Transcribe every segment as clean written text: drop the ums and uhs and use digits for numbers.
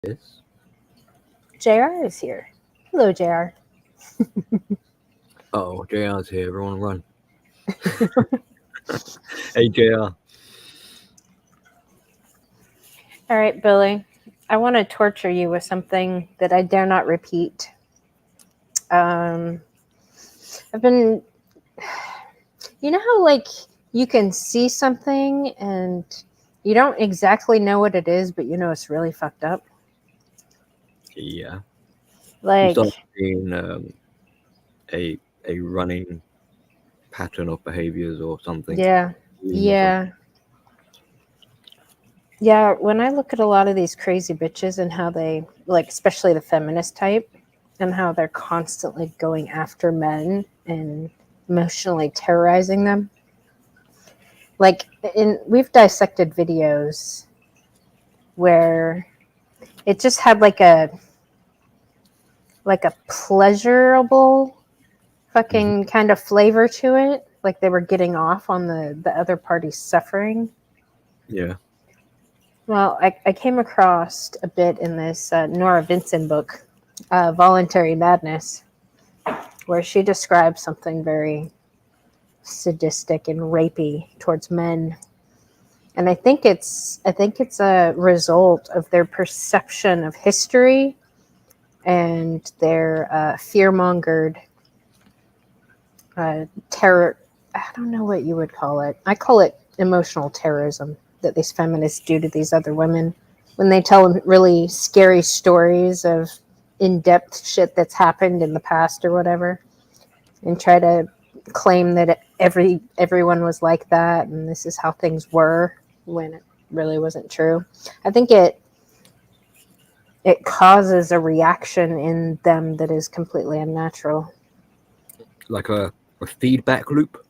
Yes. JR is here. Hello, JR. Oh, JR's here. Everyone run. Hey, JR. All right, Billy. I want to torture you with something that I dare not repeat. I've been, you know how like you can see something and you don't exactly know what it is, but you know it's really fucked up. Yeah. You Like, start seeing a running pattern of behaviors or something. yeah, Theme or something. yeah, yeah. When I look at a lot of these crazy bitches and how they, like, especially the feminist type, and how they're constantly going after men and emotionally terrorizing them. Like, we've dissected videos where it just had like a pleasurable Mhm. fucking kind of flavor to it, like they were getting off on the other party's suffering. Yeah. Well, I came across a bit in this Nora Vincent book, Voluntary Madness, where she describes something very sadistic and rapey towards men. And I think it's a result of their perception of history and their fear-mongered terror. I don't know what you would call it. I call it emotional terrorism that these feminists do to these other women when they tell them really scary stories of in-depth shit that's happened in the past or whatever, and try to claim that everyone was like that and this is how things were when it really wasn't true. I think it causes a reaction in them that is completely unnatural. Like a feedback loop.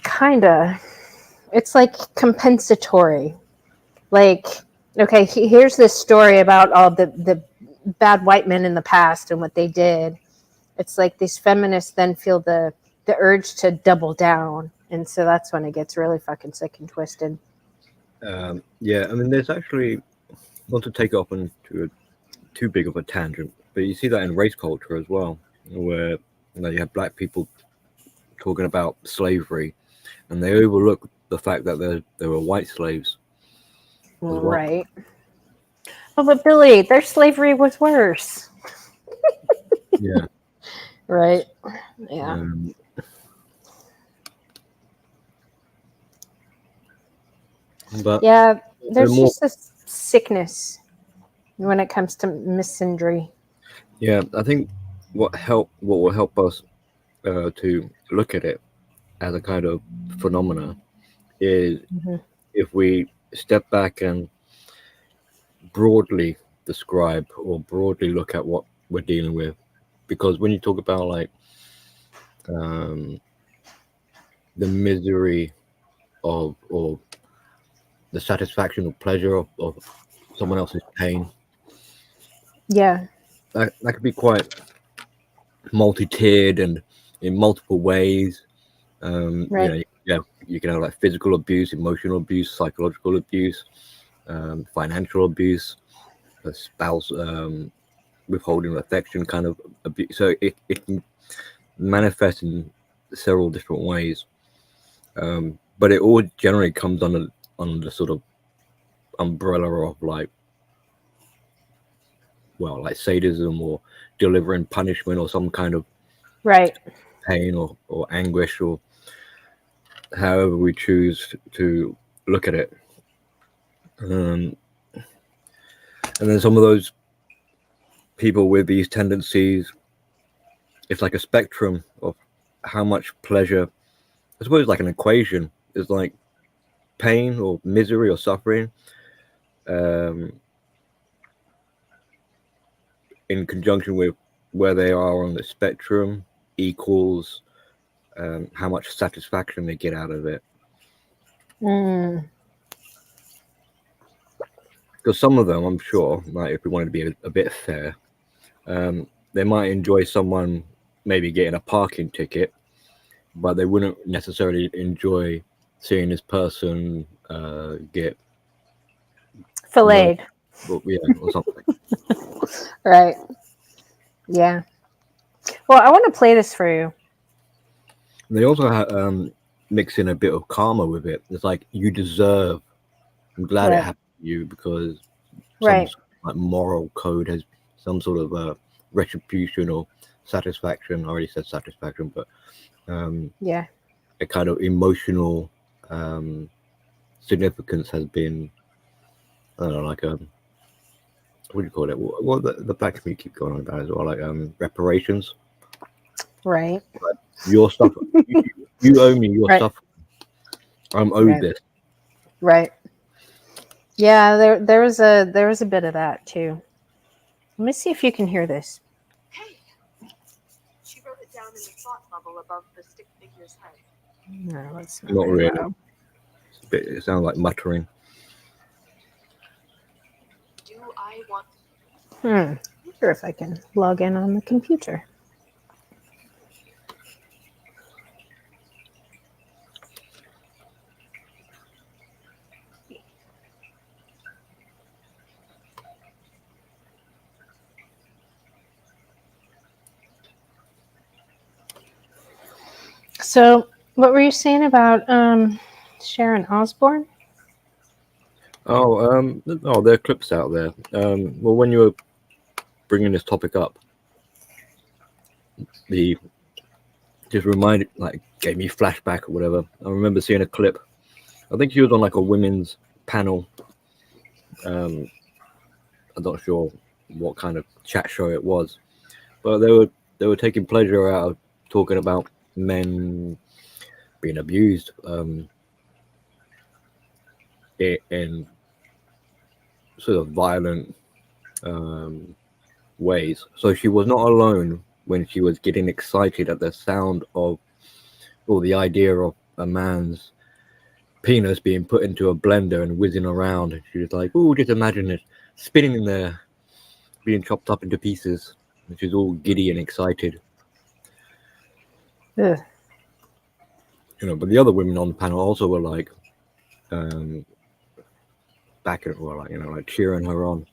Kinda. It's like compensatory. Like, okay, here's this story about all the bad white men in the past and what they did. It's like these feminists then feel the urge to double down, and so that's when it gets really fucking sick and twisted. Yeah. I mean, there's actually not to take off into too big of a tangent, but you see that in race culture as well, where you have black people talking about slavery, and they overlook the fact that there were white slaves as well. Right. Oh, but Billy, their slavery was worse. Yeah. Right. Yeah. Um, but Yeah. There's more. just this sickness when it comes to misandry. Yeah, I think what will help us to look at it as a kind of phenomena is Mhm. if we step back and broadly describe or broadly look at what we're dealing with. Because when you talk about like um, the misery of or the satisfaction or pleasure of someone else's pain, Yeah. that could be quite multi-tiered and in multiple ways. Right. Yeah, you can have like physical abuse, emotional abuse, psychological abuse, financial abuse, a spouse withholding affection kind of abuse. So it can manifest in several different ways. But it all generally comes under the sort of umbrella of like, well, like sadism or delivering punishment or some kind of Right. pain or anguish or however we choose to look at it. Um, and then some of those people with these tendencies, it's like a spectrum of how much pleasure. I suppose like an equation is like pain or misery or suffering, um, in conjunction with where they are on the spectrum equals how much satisfaction they get out of it. Mm. Because some of them, I'm sure, like if we wanted to be a bit fair, they might enjoy someone maybe getting a parking ticket, but they wouldn't necessarily enjoy seeing this person get murdered. Filleted. but yeah, or something. Right. Yeah. Well, I want to play this for you. And they also mix in a bit of karma with it. It's like you deserve. I'm glad it Right. happened to you because some Right. sort of, like moral code has some sort of retribution or satisfaction. I already said satisfaction, but Yeah. a kind of emotional significance has been, I don't know, like what do you call it? What the black community keep going on about as well, like reparations. Right. Like, your stuff, you owe me your Right. stuff. I'm owed Right. this. Right. Yeah, there was a bit of that too. Let me see if you can hear this. Hey, she wrote it down in the thought bubble above the stick figure's head. No, it's not, Not very really. loud. It sounds like muttering. Do I want Wonder if I can log in on the computer. So, what were you saying about Sharon Osbourne? Oh, there are clips out there. Well, when you were bringing this topic up, the just reminded, like, gave me flashback or whatever. I remember seeing a clip. I think she was on like a women's panel. I'm not sure what kind of chat show it was, but they were taking pleasure out of talking about men being abused in sort of violent ways. So she was not alone when she was getting excited at the sound of, or the idea of, a man's penis being put into a blender and whizzing around. And she was like, "Oh, just imagine it spinning in there, being chopped up into pieces." And she's all giddy and excited. Ugh. But the other women on the panel also were like, backing, or like, like cheering her on.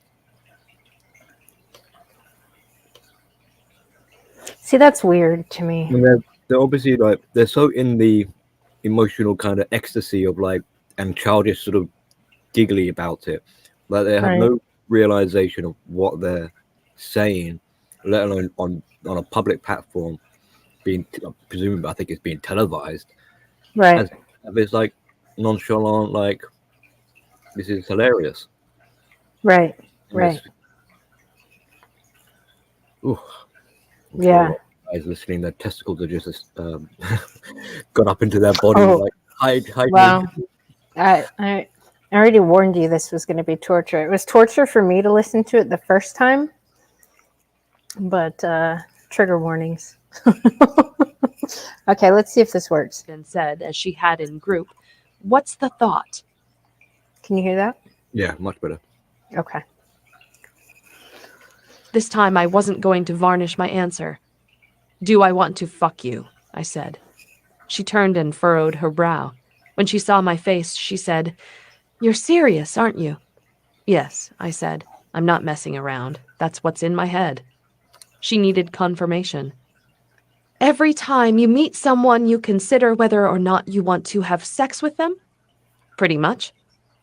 See, that's weird to me. And they're obviously like, they're so in the emotional kind of ecstasy of like, and childish sort of giggly about it, like they have Right. no realization of what they're saying, let alone on a public platform, being presumably, I think it's being televised, Right. as it's like nonchalant, like, this is hilarious. Right. And Right. I'm sure a Yeah. lot of guys listening, their testicles are just got up into their body, Oh, like, hide me. wow. I already warned you this was going to be torture. It was torture for me to listen to it the first time, but trigger warnings. Okay, let's see if this works. and said, as she had in group, "What's the thought?" Can you hear that? Yeah, much better. Okay. This time I wasn't going to varnish my answer. "Do I want to fuck you?" I said. She turned and furrowed her brow. When she saw my face, she said, "You're serious, aren't you?" "Yes," I said. "I'm not messing around. That's what's in my head." She needed confirmation. "Every time you meet someone, you consider whether or not you want to have sex with them?" "Pretty much.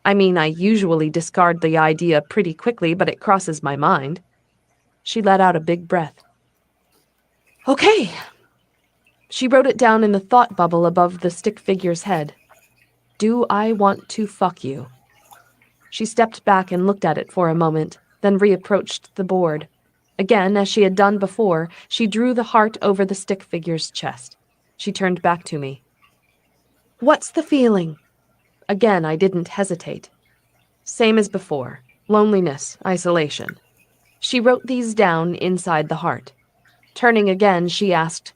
I mean, I usually discard the idea pretty quickly, but it crosses my mind." She let out a big breath. "Okay." She wrote it down in the thought bubble above the stick figure's head. "Do I want to fuck you?" She stepped back and looked at it for a moment, then reapproached the board. Again, as she had done before, she drew the heart over the stick figure's chest. She turned back to me. "What's the feeling?" Again, I didn't hesitate. Same as before. Loneliness, isolation. She wrote these down inside the heart. Turning again, she asked,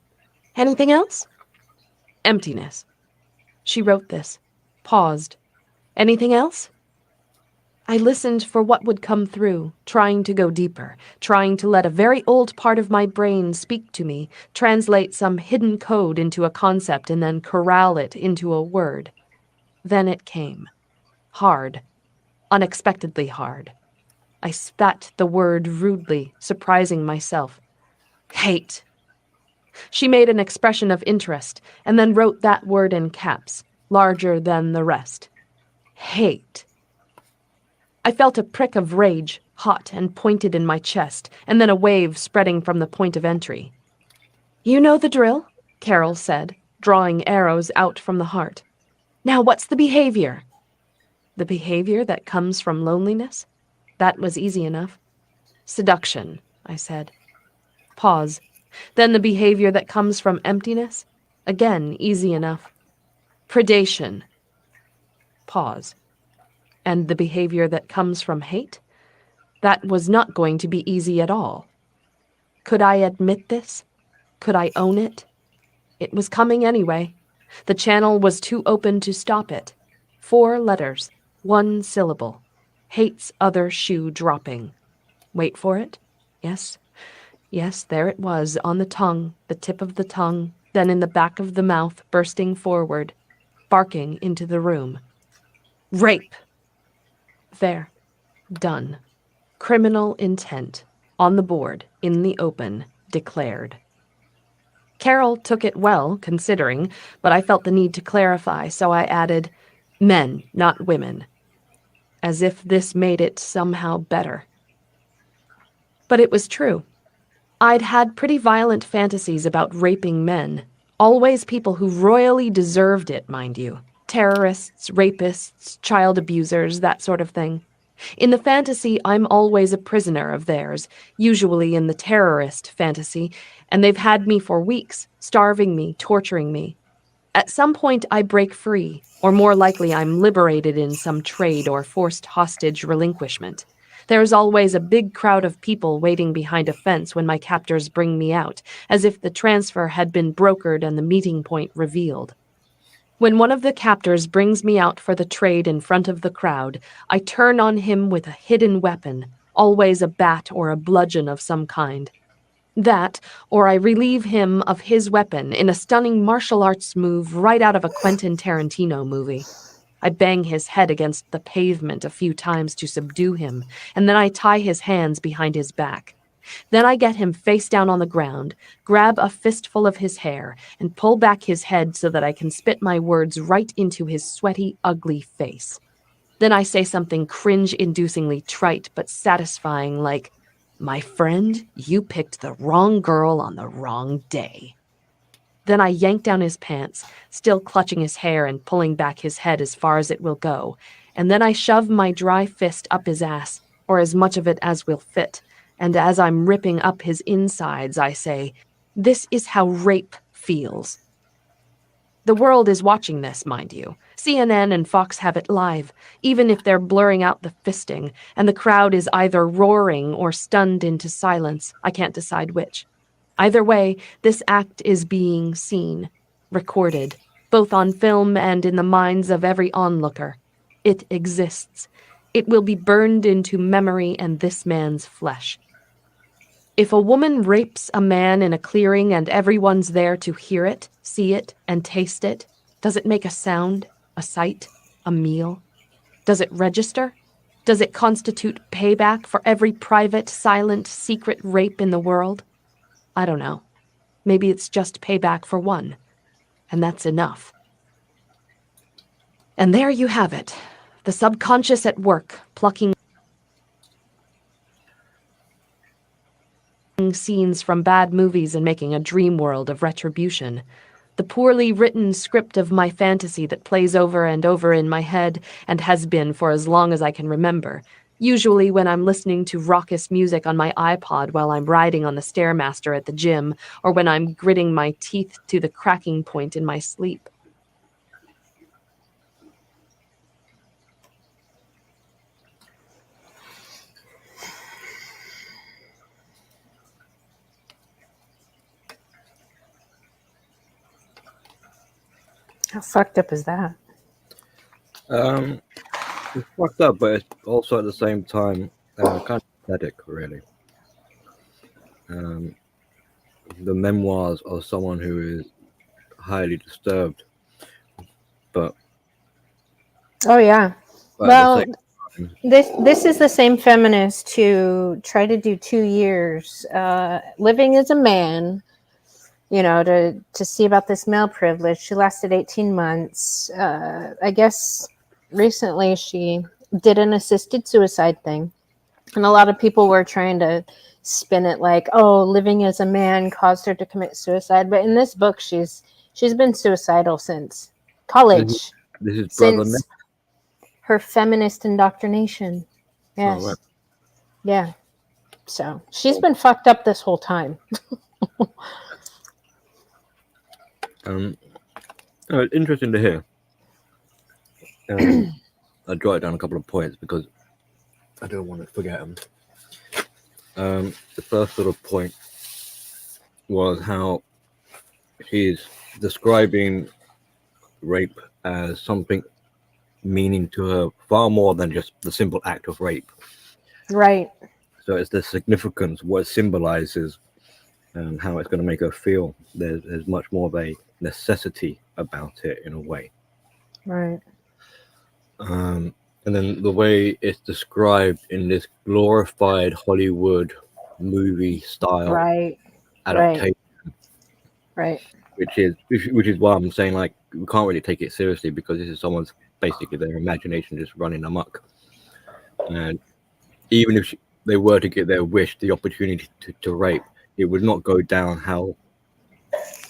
"Anything else?" "Emptiness." She wrote this, paused. "Anything else?" I listened for what would come through, trying to go deeper, trying to let a very old part of my brain speak to me, translate some hidden code into a concept and then corral it into a word. Then it came. Hard. Unexpectedly hard. I spat the word rudely, surprising myself. Hate. She made an expression of interest, and then wrote that word in caps, larger than the rest. Hate. I felt a prick of rage, hot and pointed in my chest, and then a wave spreading from the point of entry. You know the drill, Carol said, drawing arrows out from the heart. Now what's the behavior? The behavior that comes from loneliness? That was easy enough. Seduction, I said. Pause. Then the behavior that comes from emptiness? Again, easy enough. Predation. Pause. And the behavior that comes from hate? That was not going to be easy at all. Could I admit this? Could I own it? It was coming anyway. The channel was too open to stop it. 4 letters, 1 syllable. Hate's other shoe dropping. Wait for it? Yes. Yes, there it was, on the tongue, the tip of the tongue, then in the back of the mouth, bursting forward, barking into the room. Rape! There. Done. Criminal intent. On the board, in the open, declared. Carol took it well, considering, but I felt the need to clarify, so I added, men, not women. As if this made it somehow better. But it was true. I'd had pretty violent fantasies about raping men. Always people who royally deserved it, mind you. Terrorists, rapists, child abusers, that sort of thing. In the fantasy, I'm always a prisoner of theirs, usually in the terrorist fantasy, and they've had me for weeks, starving me, torturing me. At some point, I break free, or more likely I'm liberated in some trade or forced hostage relinquishment. There's always a big crowd of people waiting behind a fence when my captors bring me out, as if the transfer had been brokered and the meeting point revealed. When one of the captors brings me out for the trade in front of the crowd, I turn on him with a hidden weapon, always a bat or a bludgeon of some kind. That, or I relieve him of his weapon in a stunning martial arts move right out of a Quentin Tarantino movie. I bang his head against the pavement a few times to subdue him, and then I tie his hands behind his back. Then I get him face down on the ground, grab a fistful of his hair, and pull back his head so that I can spit my words right into his sweaty, ugly face. Then I say something cringe-inducingly trite but satisfying like, "My friend, you picked the wrong girl on the wrong day." Then I yank down his pants, still clutching his hair and pulling back his head as far as it will go, and then I shove my dry fist up his ass, or as much of it as will fit, and as I'm ripping up his insides, I say, "This is how rape feels." The world is watching this, mind you. CNN and Fox have it live, even if they're blurring out the fisting, and the crowd is either roaring or stunned into silence. I can't decide which. Either way, this act is being seen, recorded, both on film and in the minds of every onlooker. It exists. It will be burned into memory and this man's flesh. If a woman rapes a man in a clearing and everyone's there to hear it, see it, and taste it, does it make a sound, a sight, a meal? Does it register? Does it constitute payback for every private, silent, secret rape in the world? I don't know. Maybe it's just payback for one. And that's enough. And there you have it. The subconscious at work, plucking scenes from bad movies and making a dream world of retribution. The poorly written script of my fantasy that plays over and over in my head and has been for as long as I can remember. Usually when I'm listening to raucous music on my iPod while I'm riding on the Stairmaster at the gym, or when I'm gritting my teeth to the cracking point in my sleep. How fucked up is that? It's fucked up, but it's also at the same time kind of pathetic, really. The memoirs of someone who is highly disturbed, but Oh, yeah. at Well, the same This is the same feminist who tried to do 2 years living as a man, to see about this male privilege. She lasted 18 months. I guess recently she did an assisted suicide thing. And a lot of people were trying to spin it like, oh, living as a man caused her to commit suicide. But in this book, she's been suicidal since This, college, this is brother Nick. since her feminist indoctrination. Oh, Yes. right. Yeah. So she's been fucked up this whole time. Interesting to hear. I jotted down a couple of points because I don't want to forget them. The first sort of point was how she's describing rape as something meaning to her far more than just the simple act of rape. Right. So it's the significance, what it symbolizes, and how it's going to make her feel. There's much more of a necessity about it in a way. Right. And then the way it's described in this glorified Hollywood movie style Right. adaptation, Right. which is why I'm saying, like, we can't really take it seriously because this is someone's basically their imagination just running amok. And even if they were to get their wish, the opportunity to rape, it would not go down how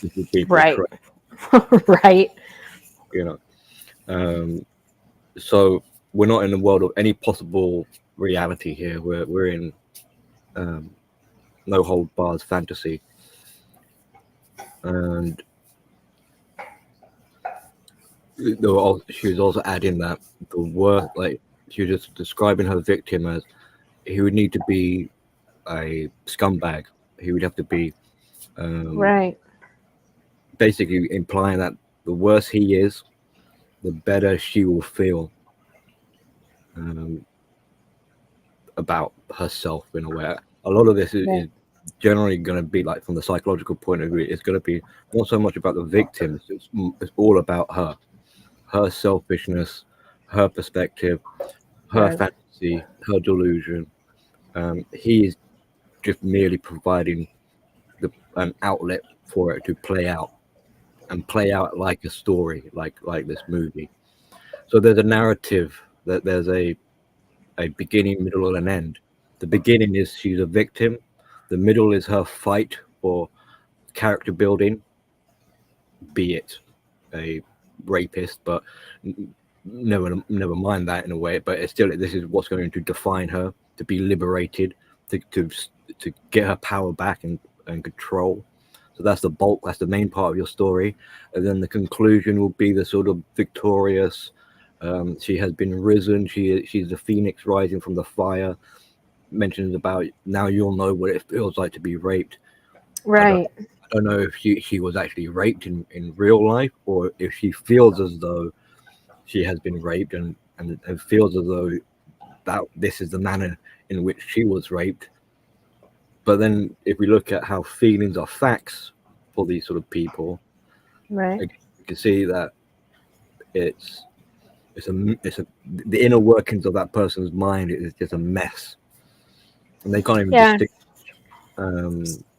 this would be Right. portrayed. Right. So we're not in the world of any possible reality here. We're in no hold bars fantasy, and she was also adding that the worst, like she was just describing her victim as he would need to be a scumbag. He would have to be Right. basically implying that the worse he is, the better she will feel about herself in a way. A lot of this is generally going to be, like, from the psychological point of view, it's going to be not so much about the victims, it's all about her selfishness, her perspective, her fantasy, her delusion. He is just merely providing an outlet for it to play out like a story, like this movie. So there's a narrative, that there's a beginning, middle, and an end. The beginning is she's a victim. The middle is her fight for character building, be it a rapist, but never mind that in a way. But it's still, this is what's going to define her, to be liberated, to get her power back and control. So that's the bulk, that's the main part of your story. And then the conclusion will be the sort of victorious, she has been risen, she's the phoenix rising from the fire. Mentions about, now you'll know what it feels like to be raped. Right. I don't know if she was actually raped in real life, or if she feels as though she has been raped and feels as though that this is the manner in which she was raped. But then if we look at how feelings are facts for these sort of people, Right. you can see that it's the inner workings of that person's mind is just a mess, and they can't even distinguish.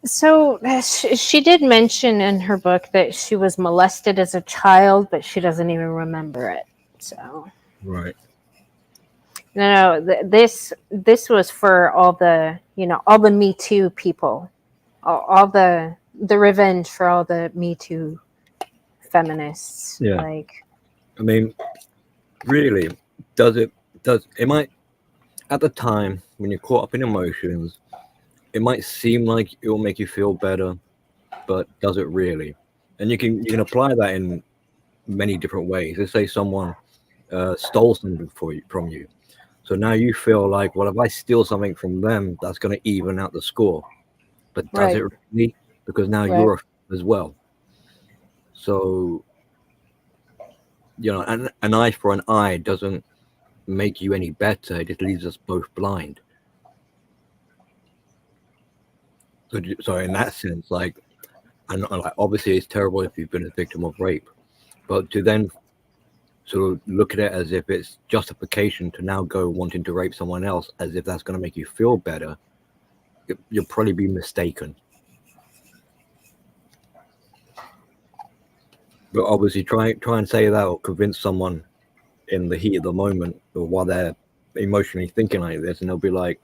So she did mention in her book that she was molested as a child, but she doesn't even remember it. So Right. no, this was for all the all the Me Too people, all the revenge for all the Me Too feminists. Yeah. Like, I mean, really, it might, at the time when you're caught up in emotions, it might seem like it will make you feel better, but does it really? And you can apply that in many different ways. Let's say someone stole something from you. So now you feel like, well, if I steal something from them, that's going to even out the score. But does it really? Because now you're as well. So, an eye for an eye doesn't make you any better. It just leaves us both blind. So in that sense, like, and like, obviously it's terrible if you've been a victim of rape, but to then sort of look at it as if it's justification to now go wanting to rape someone else, as if that's going to make you feel better, you'll probably be mistaken. But obviously, try and say that or convince someone in the heat of the moment or while they're emotionally thinking like this, and they'll be like,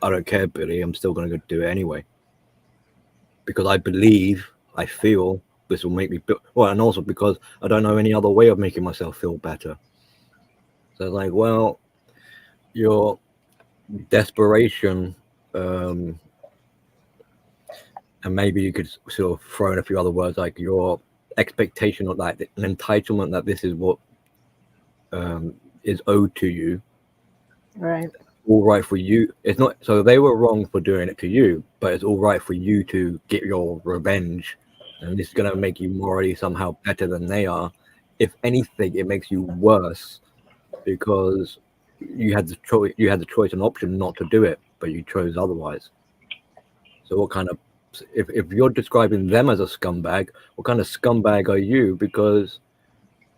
"I don't care, Billy. I'm still going to go do it anyway because I feel this will make me well, and also because I don't know any other way of making myself feel better." So it's like, well, your desperation, and maybe you could sort of throw in a few other words like your expectation of like an entitlement that this is what is owed to you. Right. All right for you. It's not so they were wrong for doing it to you, but it's all right for you to get your revenge, and this is going to make you morally somehow better than they are. If anything, it makes you worse because you had the choice and option not to do it, but you chose otherwise. So what kind of, if you're describing them as a scumbag, what kind of scumbag are you because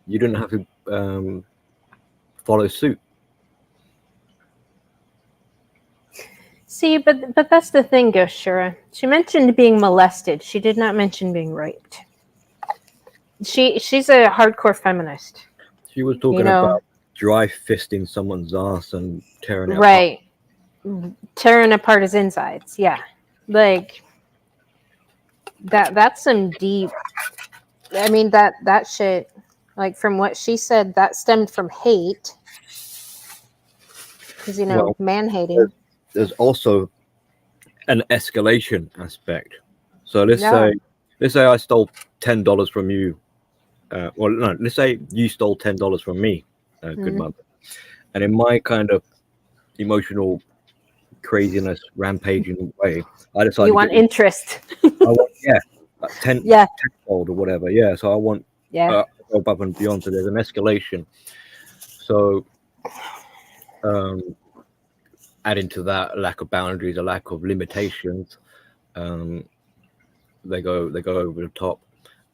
you didn't have to follow suit? See, but that's the thing, Ghost Shura. She mentioned being molested. She did not mention being raped. She's a hardcore feminist. She was talking about dry fisting someone's ass and tearing it apart. Right. Tearing apart his insides. Yeah. Like that's some deep, I mean, that shit, like from what she said, that stemmed from hate. Because man hating. There's also an escalation aspect. So let's say I stole $10 from you. Well, no, let's say you stole $10 from me, good mother. And in my kind of emotional craziness, rampaging way, I decided you want interest. I want, tenfold or whatever. Yeah, so I want go above and beyond. So there's an escalation. So adding to that, lack of boundaries, a lack of limitations, they go over the top.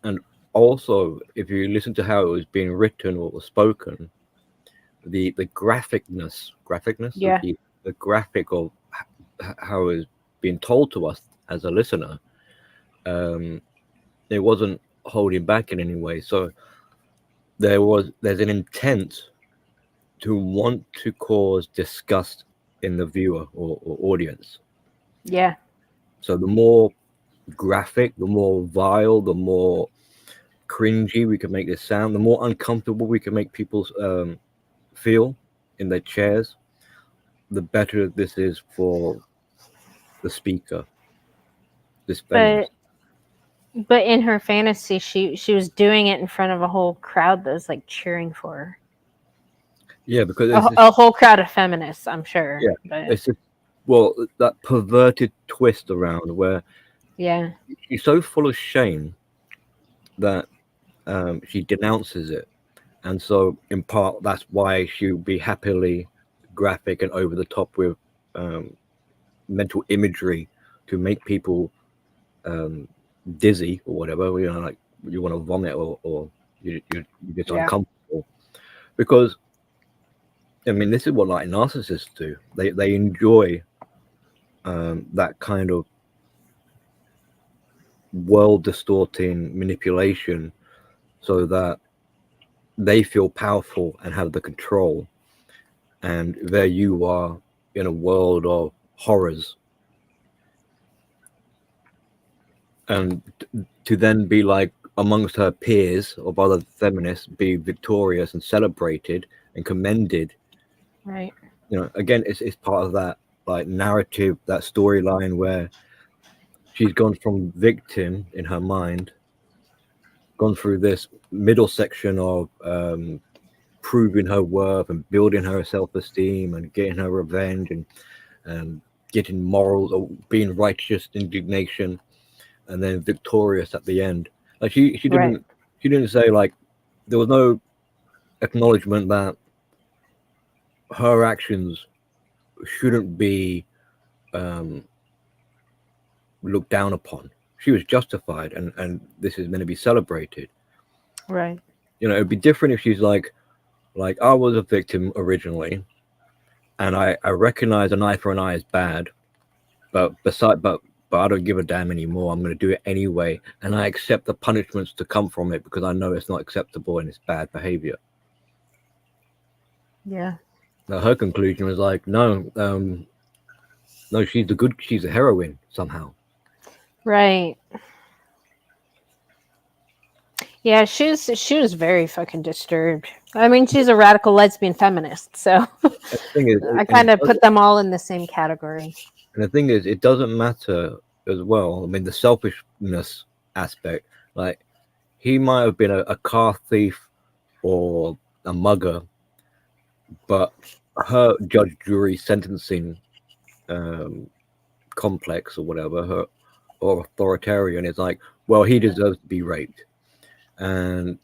And also, if you listen to how it was being written or was spoken, the graphicness, the graphic of how it was being told to us as a listener, it wasn't holding back in any way. So there's an intent to want to cause disgust in the viewer or audience. Yeah. So the more graphic, the more vile, the more cringy we can make this sound, the more uncomfortable we can make people feel in their chairs, the better this is for the speaker. This feminist. But in her fantasy, she was doing it in front of a whole crowd that was like cheering for her. Yeah, because a whole crowd of feminists, I'm sure. Yeah, but it's that perverted twist around where she's so full of shame that she denounces it, and so in part that's why she would be happily graphic and over the top with mental imagery to make people dizzy or whatever, like you want to vomit or you're just uncomfortable. Because I mean, this is what like narcissists do. They enjoy that kind of world distorting manipulation so that they feel powerful and have the control, and there you are in a world of horrors, and to then be like amongst her peers of other feminists, be victorious and celebrated and commended, right? Again, it's part of that like narrative, that storyline where she's gone from victim in her mind, gone through this middle section of proving her worth and building her self-esteem and getting her revenge and getting morals or being righteous indignation, and then victorious at the end. Like she didn't say, like, there was no acknowledgement that her actions shouldn't be looked down upon. She was justified, and this is meant to be celebrated. Right. You know, it'd be different if she's like I was a victim originally, and I recognize an eye for an eye is bad, but I don't give a damn anymore. I'm going to do it anyway, and I accept the punishments to come from it because I know it's not acceptable and it's bad behavior. Yeah. Now, her conclusion was like, no, no, she's a heroine somehow. Right. Yeah, she was very fucking disturbed. I mean, she's a radical lesbian feminist, so The thing is, I kind of put them all in the same category. and the thing is, it doesn't matter as well. I mean, the selfishness aspect, like he might have been a car thief or a mugger, but her judge, jury, sentencing complex or whatever, or authoritarian is like, well, he deserves to be raped, and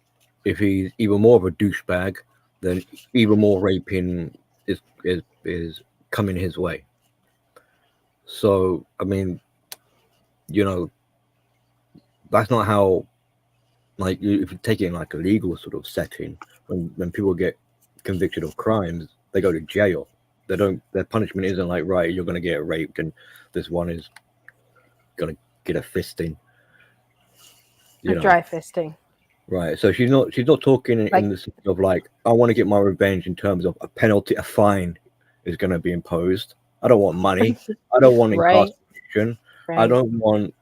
if he's even more of a douchebag, then even more raping is coming his way. So I mean, you know, that's not how. Like, if you take it in like a legal sort of setting, when people get convicted of crimes, they go to jail. They don't. Their punishment isn't like, right, you're going to get raped, and this one is going to get a fisting. You know, Dry fisting. right? So she's not talking in the sense of like, I want to get my revenge in terms of a penalty, a fine is going to be imposed. I don't want money. I don't want Right. incarceration. Right. I don't want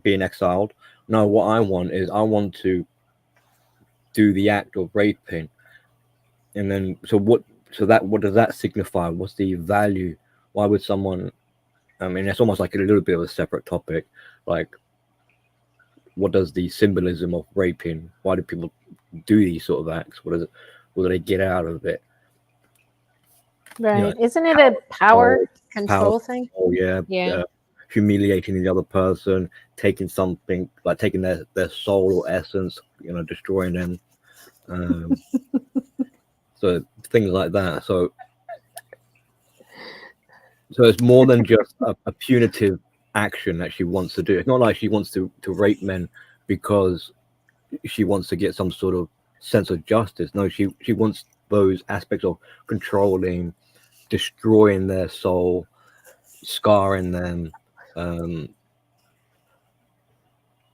being exiled. No, what I want is I want to do the act of raping, and then what does that signify? What's the value? Why would someone? I mean, it's almost like a little bit of a separate topic. Like, what does the symbolism of raping? Why do people do these sort of acts? What do they get out of it? Right. You know, Isn't it a power control thing? Oh yeah. Yeah. Humiliating the other person, taking something, like taking their soul or essence, you know, destroying them. So things like that. So it's more than just a punitive action that she wants to do. It's not like she wants to rape men because she wants to get some sort of sense of justice. No, she wants those aspects of controlling, destroying their soul, scarring them.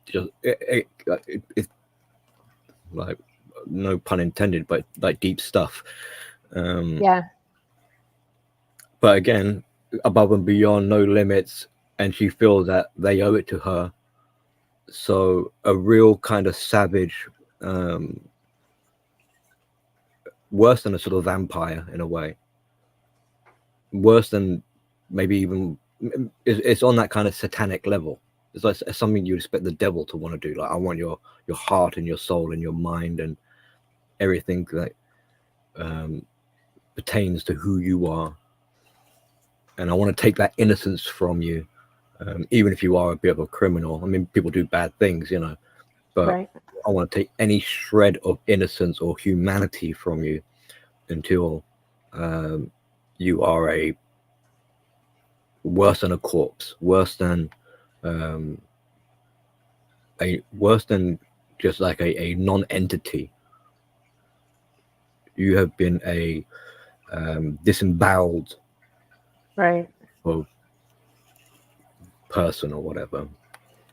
Just it's like, no pun intended, but like deep stuff. Yeah. But again, above and beyond, no limits, and she feels that they owe it to her. So a real kind of savage, worse than a sort of vampire in a way, worse than maybe even, it's on that kind of satanic level. It's like something you expect the devil to want to do. Like, I want your heart and your soul and your mind and everything that pertains to who you are, and I want to take that innocence from you, even if you are a bit of a criminal. I mean, people do bad things, you know, but Right. I want to take any shred of innocence or humanity from you until you are a worse than a corpse, worse than just like a non-entity. You have been a disemboweled Right. person or whatever.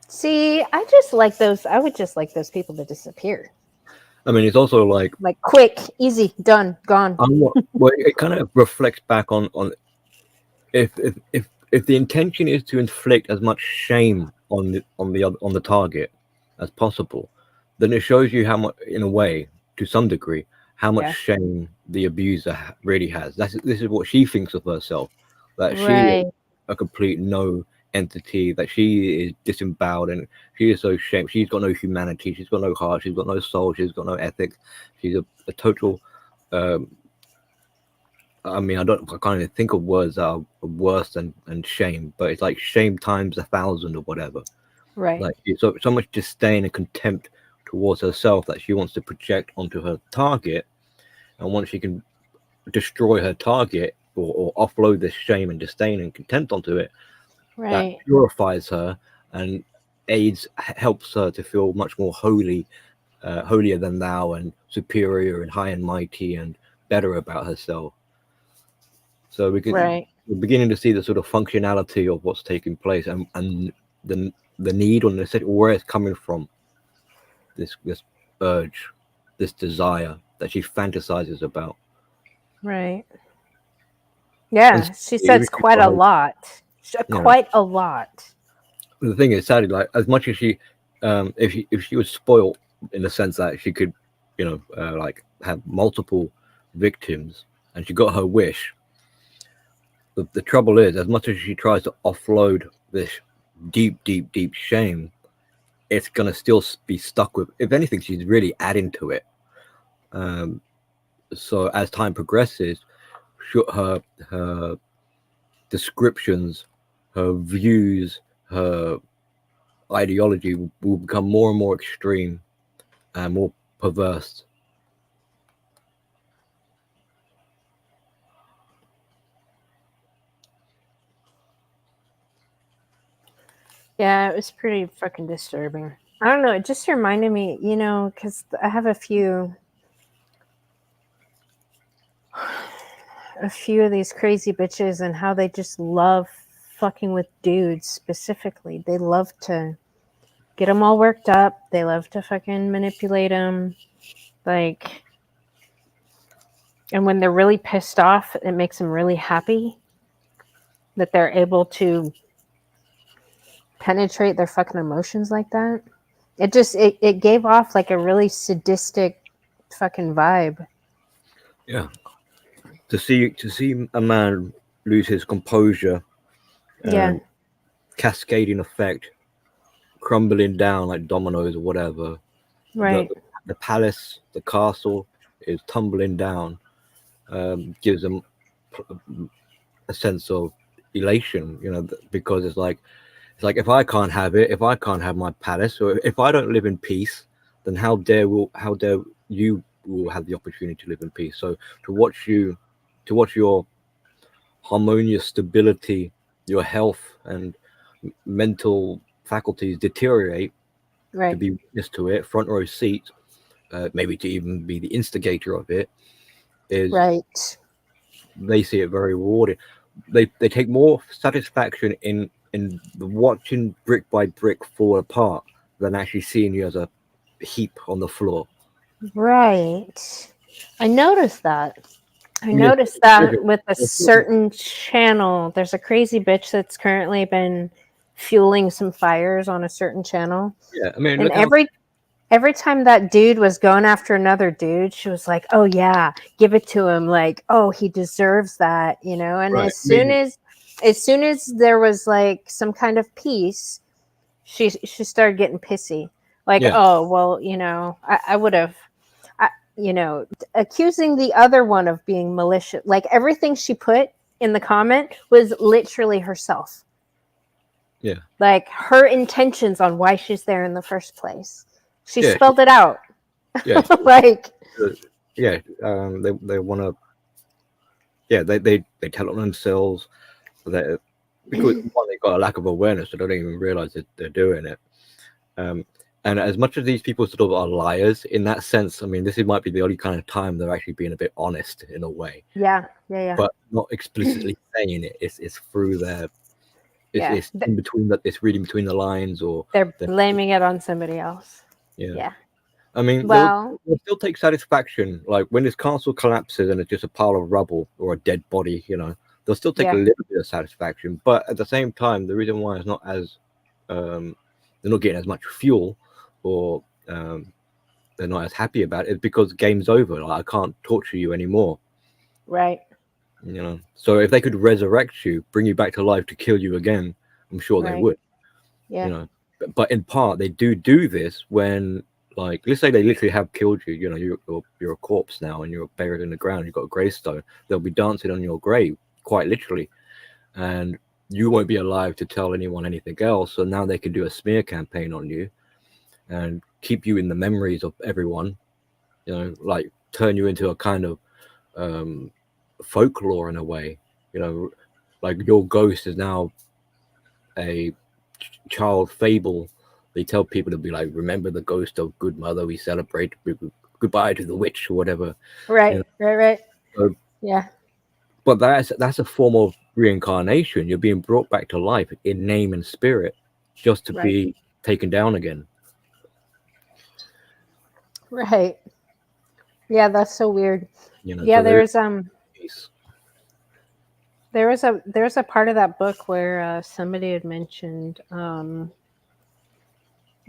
See, I just like those. I would just like those people to disappear. I mean, it's also like quick, easy, done, gone. Well, it kind of reflects back on if the intention is to inflict as much shame on the target as possible, then it shows you how much, in a way, to some degree, how much shame the abuser really has. This is what she thinks of herself, that she is a complete no entity, that she is disemboweled and she is so shamed. She's got no humanity, she's got no heart, she's got no soul, she's got no ethics. She's a total I mean, I can't even think of words that are worse than shame, but it's like shame times 1,000 or whatever. Right. Like, so much disdain and contempt towards herself that she wants to project onto her target, and once she can destroy her target or offload this shame and disdain and contempt onto it, that purifies her and helps her to feel much more holy holier than thou and superior and high and mighty and better about herself. So we're beginning to see the sort of functionality of what's taking place, and the need or necessity, where it's coming from. This urge, this desire that she fantasizes about. Right. Yeah, she says quite a lot. Quite a lot. The thing is, sadly, like as much as she, if she was spoiled in the sense that she could, like have multiple victims, and she got her wish. The trouble is, as much as she tries to offload this deep shame, it's gonna still be stuck with. If anything, she's really adding to it. So as time progresses, her descriptions, her views, her ideology will become more and more extreme and more perverse. Yeah, it was pretty fucking disturbing. I don't know. It just reminded me, because I have a few of these crazy bitches and how they just love fucking with dudes specifically. They love to get them all worked up. They love to fucking manipulate them. Like, and when they're really pissed off, it makes them really happy that they're able to penetrate their fucking emotions like that. It just it gave off like a really sadistic fucking vibe. Yeah. To see a man lose his composure, cascading effect, crumbling down like dominoes or whatever. Right. The palace, the castle is tumbling down. Gives them a sense of elation, because it's like if I can't have it, if I can't have my palace, or if I don't live in peace, then how dare you will have the opportunity to live in peace. So to watch your harmonious stability, your health and mental faculties deteriorate, right, to be witness to it, front row seat, maybe to even be the instigator of it, is right. They see it very rewarding. They take more satisfaction in watching brick by brick fall apart than actually seeing you as a heap on the floor. Right. I noticed that. I noticed that with a certain channel. There's a crazy bitch that's currently been fueling some fires on a certain channel. Yeah, I mean, and every time that dude was going after another dude, she was like, "Oh yeah, give it to him." Like, "Oh, he deserves that," And right. as soon as there was like some kind of peace, she started getting pissy. Like, "Oh well, I would have." Accusing the other one of being malicious. Like everything she put in the comment was literally herself. Yeah. Like her intentions on why she's there in the first place. She spelled it out. Yeah. Like. Yeah. They want to. Yeah. They tell it themselves that because one, they got a lack of awareness, so they don't even realize that they're doing it. And as much as these people sort of are liars in that sense, I mean, this might be the only kind of time they're actually being a bit honest in a way. Yeah. But not explicitly saying it. It's through their. It's in between that. It's reading between the lines, or they're blaming it on somebody else. Yeah. I mean, well, they'll still take satisfaction. Like when this castle collapses and it's just a pile of rubble or a dead body, they'll still take a little bit of satisfaction. But at the same time, the reason why it's not as they're not getting as much fuel, or they're not as happy about it, is because the game's over. Like, I can't torture you anymore. Right. So if they could resurrect you, bring you back to life to kill you again, I'm sure they would. Yeah. But in part, they do this when, like, let's say they literally have killed you. You're a corpse now, and you're buried in the ground. You've got a gravestone. They'll be dancing on your grave, quite literally, and you won't be alive to tell anyone anything else. So now they can do a smear campaign on you, and keep you in the memories of everyone. Like turn you into a kind of folklore in a way. Like your ghost is now a child fable they tell people to be like, remember the ghost of good mother, we celebrate, goodbye to the witch or whatever. Right. Right. So, Yeah. but that's a form of reincarnation. You're being brought back to life in name and spirit, just to Right. be taken down again. Right. Yeah, that's so weird. Yeah, So there's peace. there's a part of that book where somebody had mentioned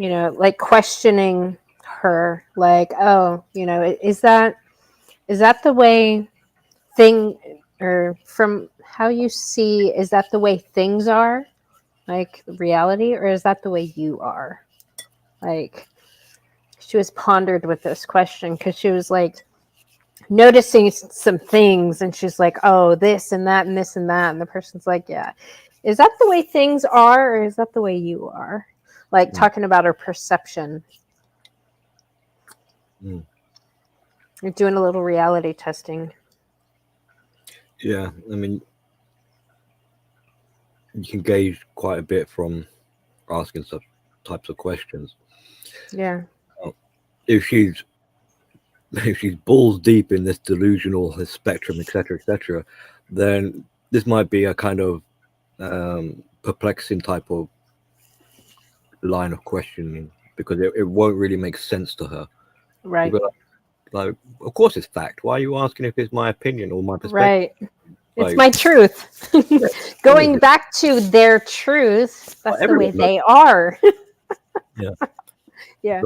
like questioning her, like, oh, is that the way thing, or from how you see, is that the way things are, like reality, or is that the way you are? Like, she was pondered with this question because she was like noticing some things, and she's like, oh, this and that and this and that, and the person's like, yeah, is that the way things are, or is that the way you are? Like, talking about her perception. You're doing a little reality testing. Yeah, I mean, you can gauge quite a bit from asking such types of questions. Yeah. If she's balls deep in this delusional, this spectrum, etc., then this might be a kind of perplexing type of line of questioning, because it won't really make sense to her. Right. Like, of course it's fact. Why are you asking if it's my opinion or my perspective? Right. Like, it's my truth. Going back to their truth, that's the way they are. Yeah. Yeah.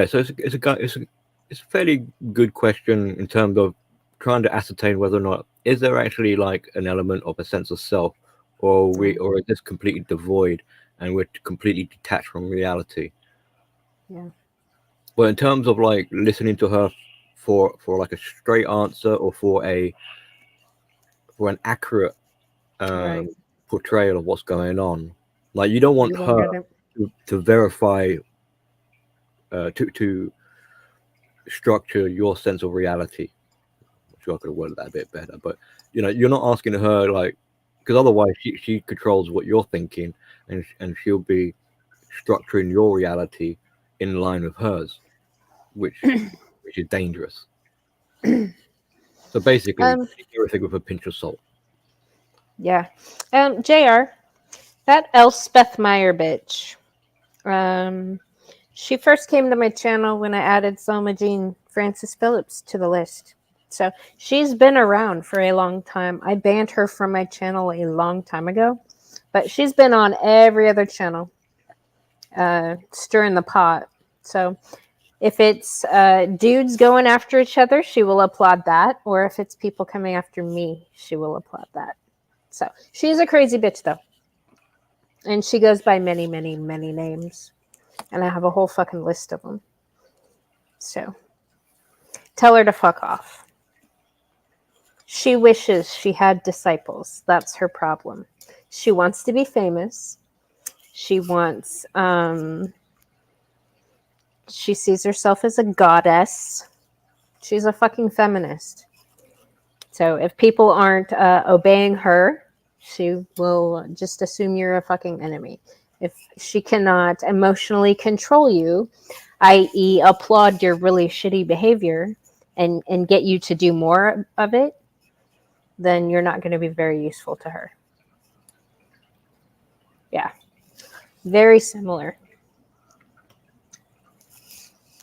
So it's a fairly good question in terms of trying to ascertain whether or not is there actually like an element of a sense of self, or is this completely devoid and we're completely detached from reality. Yeah. But in terms of like listening to her for like a straight answer, or for an accurate portrayal of what's going on, like you don't want her to verify, to structure your sense of reality. I'm sure I could have worded that a bit better, but you're not asking her, like, because otherwise she controls what you're thinking, and she'll be structuring your reality in line with hers, which is dangerous. So basically, take everything with a pinch of salt. Yeah. JR, that Elspeth Meyer bitch. She first came to my channel when I added Selma Jean Francis Phillips to the list. So she's been around for a long time. I banned her from my channel a long time ago, but she's been on every other channel, stirring the pot. So if it's dudes going after each other, she will applaud that. Or if it's people coming after me, she will applaud that. So she's a crazy bitch, though. And she goes by many, many, many names. And I have a whole fucking list of them. So tell her to fuck off. She wishes she had disciples. That's her problem. She wants to be famous. She wants, she sees herself as a goddess. She's a fucking feminist. So if people aren't obeying her, she will just assume you're a fucking enemy. If she cannot emotionally control you, i.e. applaud your really shitty behavior and get you to do more of it, then you're not going to be very useful to her. Yeah. Very similar.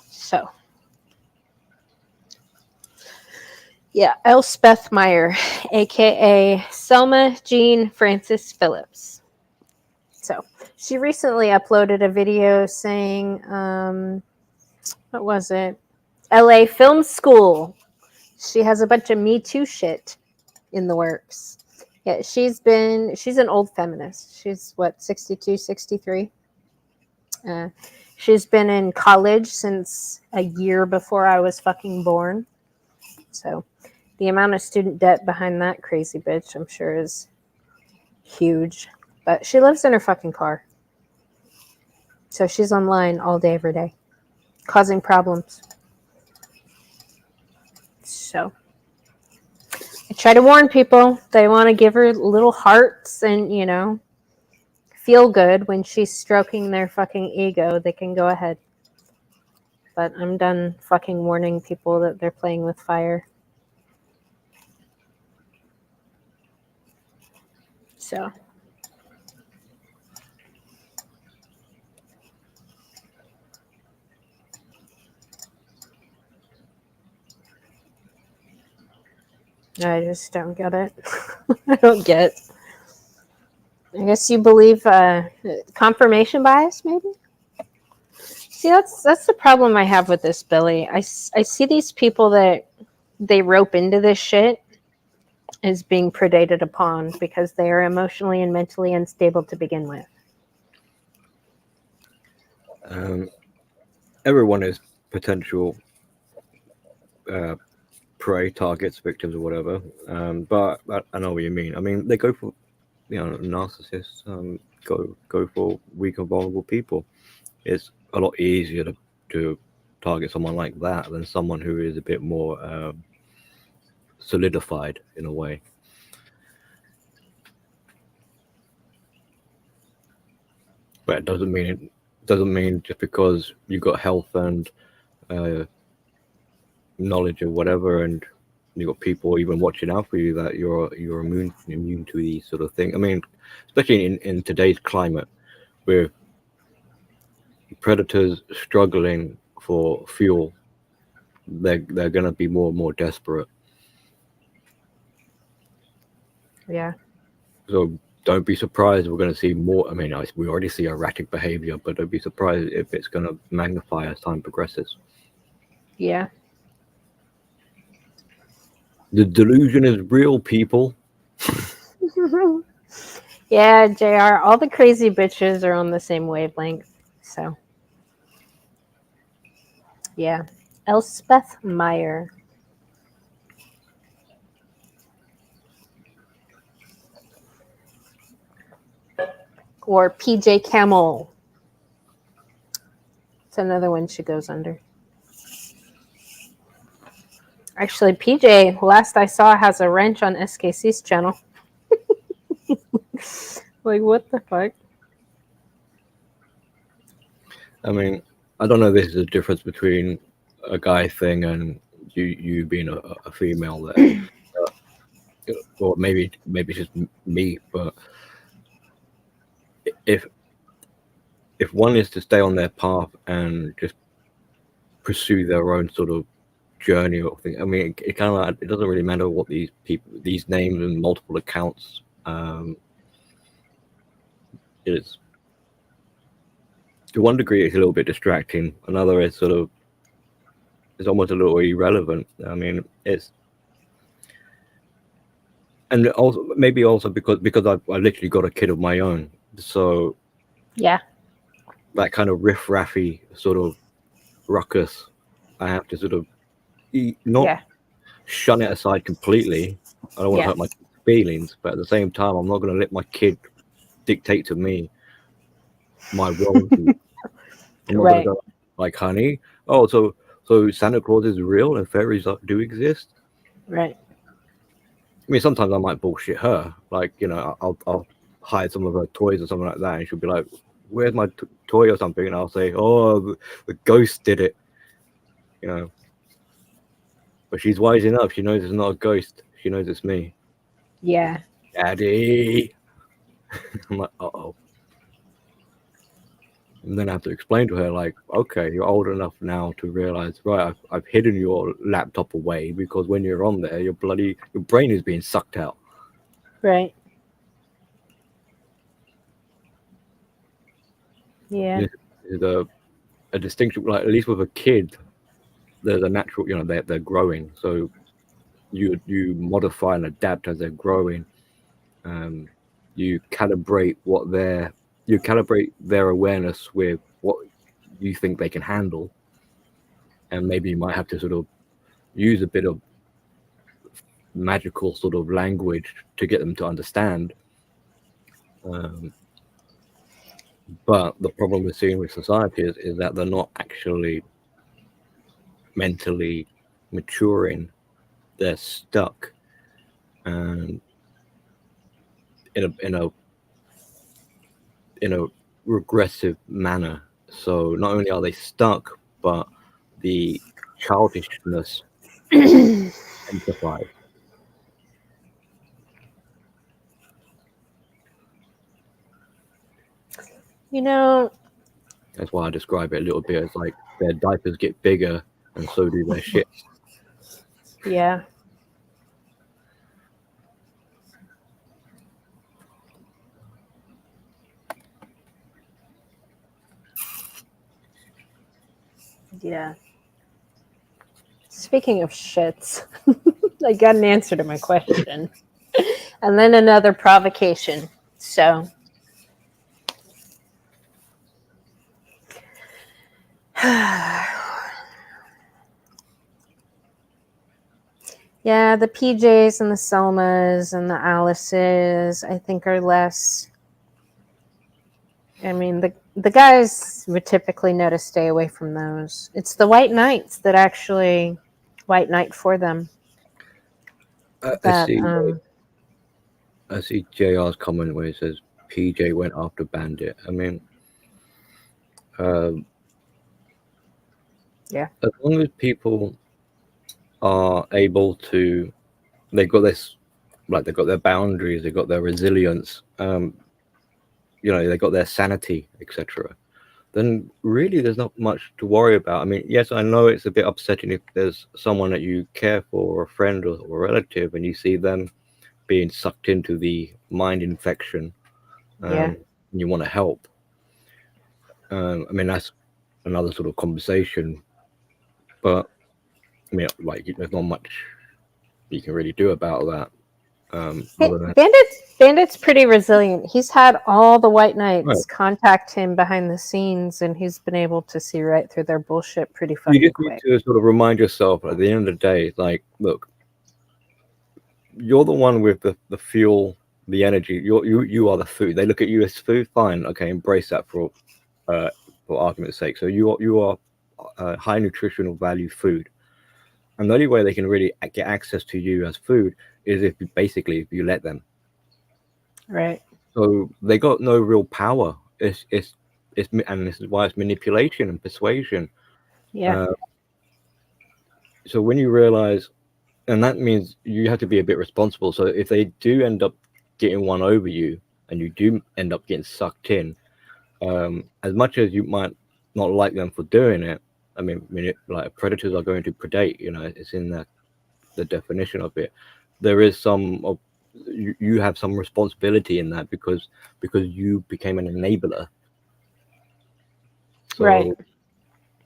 So. Yeah, Elspeth Meyer, aka Selma Jean Francis Phillips. So she recently uploaded a video saying, what was it? LA Film School. She has a bunch of Me Too shit in the works. Yeah, she's an old feminist. She's what, 62, 63? She's been in college since a year before I was fucking born. So the amount of student debt behind that crazy bitch, I'm sure, is huge. But she lives in her fucking car. So she's online all day, every day, causing problems. So I try to warn people. They want to give her little hearts and, feel good when she's stroking their fucking ego, they can go ahead. But I'm done fucking warning people that they're playing with fire. So. I just don't get it. I don't get. I guess you believe confirmation bias, maybe? See, that's the problem I have with this, Billy. I see these people that they rope into this shit as being predated upon because they are emotionally and mentally unstable to begin with. Everyone is potential prey targets, victims, or whatever. But I know what you mean. I mean, they go for, narcissists. Go for weak and vulnerable people. It's a lot easier to target someone like that than someone who is a bit more solidified in a way. But it doesn't mean just because you got health and knowledge or whatever, and you got people even watching out for you, that you're immune to these sort of things. I mean, especially in today's climate, with predators struggling for fuel, they're going to be more and more desperate. Yeah. So don't be surprised we're going to see more. I mean, we already see erratic behavior, but don't be surprised if it's going to magnify as time progresses. Yeah. The delusion is real, people. Yeah, JR, all the crazy bitches are on the same wavelength. So, yeah. Elspeth Meyer. Or PJ Camel. It's another one she goes under. Actually, PJ, last I saw, has a wrench on SKC's channel. Like, what the fuck? I mean, I don't know if this is a difference between a guy thing and you being a female there. Or maybe it's just me, but if one is to stay on their path and just pursue their own sort of journey or thing, I mean, it kind of like, it doesn't really matter what these names and multiple accounts is. To one degree, it's a little bit distracting. Another is sort of, it's almost a little irrelevant. I mean, it's, and also maybe also because I literally got a kid of my own, so yeah, that kind of riff-raffy sort of ruckus, I have to sort of not shun it aside completely. I don't want to hurt my feelings, but at the same time, I'm not going to let my kid dictate to me my worldview. I'm not going to go like, honey, oh, so Santa Claus is real and fairies do exist. Right. I mean, sometimes I might bullshit her, like, I'll hide some of her toys or something like that, and she'll be like, "Where's my toy?" or something, and I'll say, "Oh, the ghost did it," But she's wise enough. She knows it's not a ghost. She knows it's me. Yeah. Daddy. I'm like, uh-oh. And then I have to explain to her, like, okay, you're old enough now to realize, right, I've hidden your laptop away because when you're on there, your brain is being sucked out. Right. Yeah. There's a distinction, like, at least with a kid, there's a natural, they're growing. So you modify and adapt as they're growing. You calibrate their awareness with what you think they can handle, and maybe you might have to sort of use a bit of magical sort of language to get them to understand. But the problem we're seeing with society is that they're not actually mentally maturing. They're stuck, and in in a regressive manner. So not only are they stuck, but the childishness amplifies. You know, That's why I describe it a little bit as like their diapers get bigger and so do their shit. yeah. Yeah. Speaking of shits, I got an answer to my question. And then another provocation. So, yeah, the PJs and the Selmas and the Alices, I think, are less. I mean, the guys would typically know to stay away from those. It's the white knights that actually white knight for them. I That see JR's comment where he says PJ went after Bandit. I mean, yeah, as long as people are able to, they've got this, like they've got their boundaries, they've got their resilience, they got their sanity, etc. Then really there's not much to worry about. I mean, yes, I know it's a bit upsetting if there's someone that you care for, or a friend or a relative, and you see them being sucked into the mind infection, yeah, and you want to help. I mean, that's another sort of conversation, but I mean, like, there's not much you can really do about that. Other than Bandit's pretty resilient. He's had all the white knights right. contact him behind the scenes, and he's been able to see right through their bullshit pretty You fucking just quick. need to sort of remind yourself at the end of the day, like, look, you're the one with the fuel, the energy. You are the food. They look at you as food. Fine, okay, embrace that for argument's sake. So you are high nutritional value food, and the only way they can really get access to you as food is if you let them. Right. So they got no real power. And this is why it's manipulation and persuasion. Yeah. So when you realize, and that means you have to be a bit responsible. So if they do end up getting one over you, and you do end up getting sucked in, as much as you might not like them for doing it, I mean, like predators are going to predate. It's in the definition of it. There is you have some responsibility in that because you became an enabler. So, right.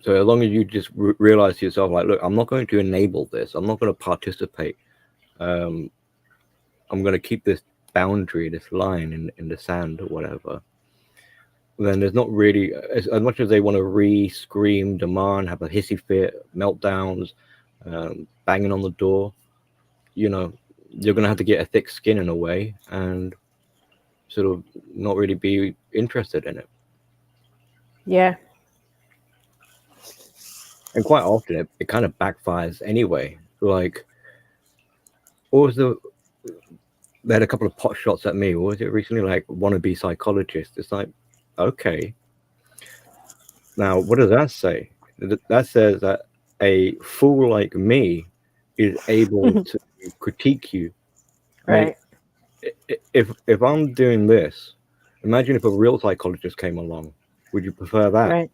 So as long as you just realize to yourself, like, look, I'm not going to enable this. I'm not going to participate. I'm going to keep this boundary, this line in the sand or whatever. Then there's not really, as much as they want to scream, demand, have a hissy fit, meltdowns, banging on the door, you're going to have to get a thick skin in a way and sort of not really be interested in it. Yeah. And quite often it kind of backfires anyway. Like, they had a couple of pot shots at me. What was it recently? Like, wannabe psychologist. It's like, okay. Now, what does that say? That says that a fool like me is able to critique you. Right. If I'm doing this, imagine if a real psychologist came along. Would you prefer that? Right.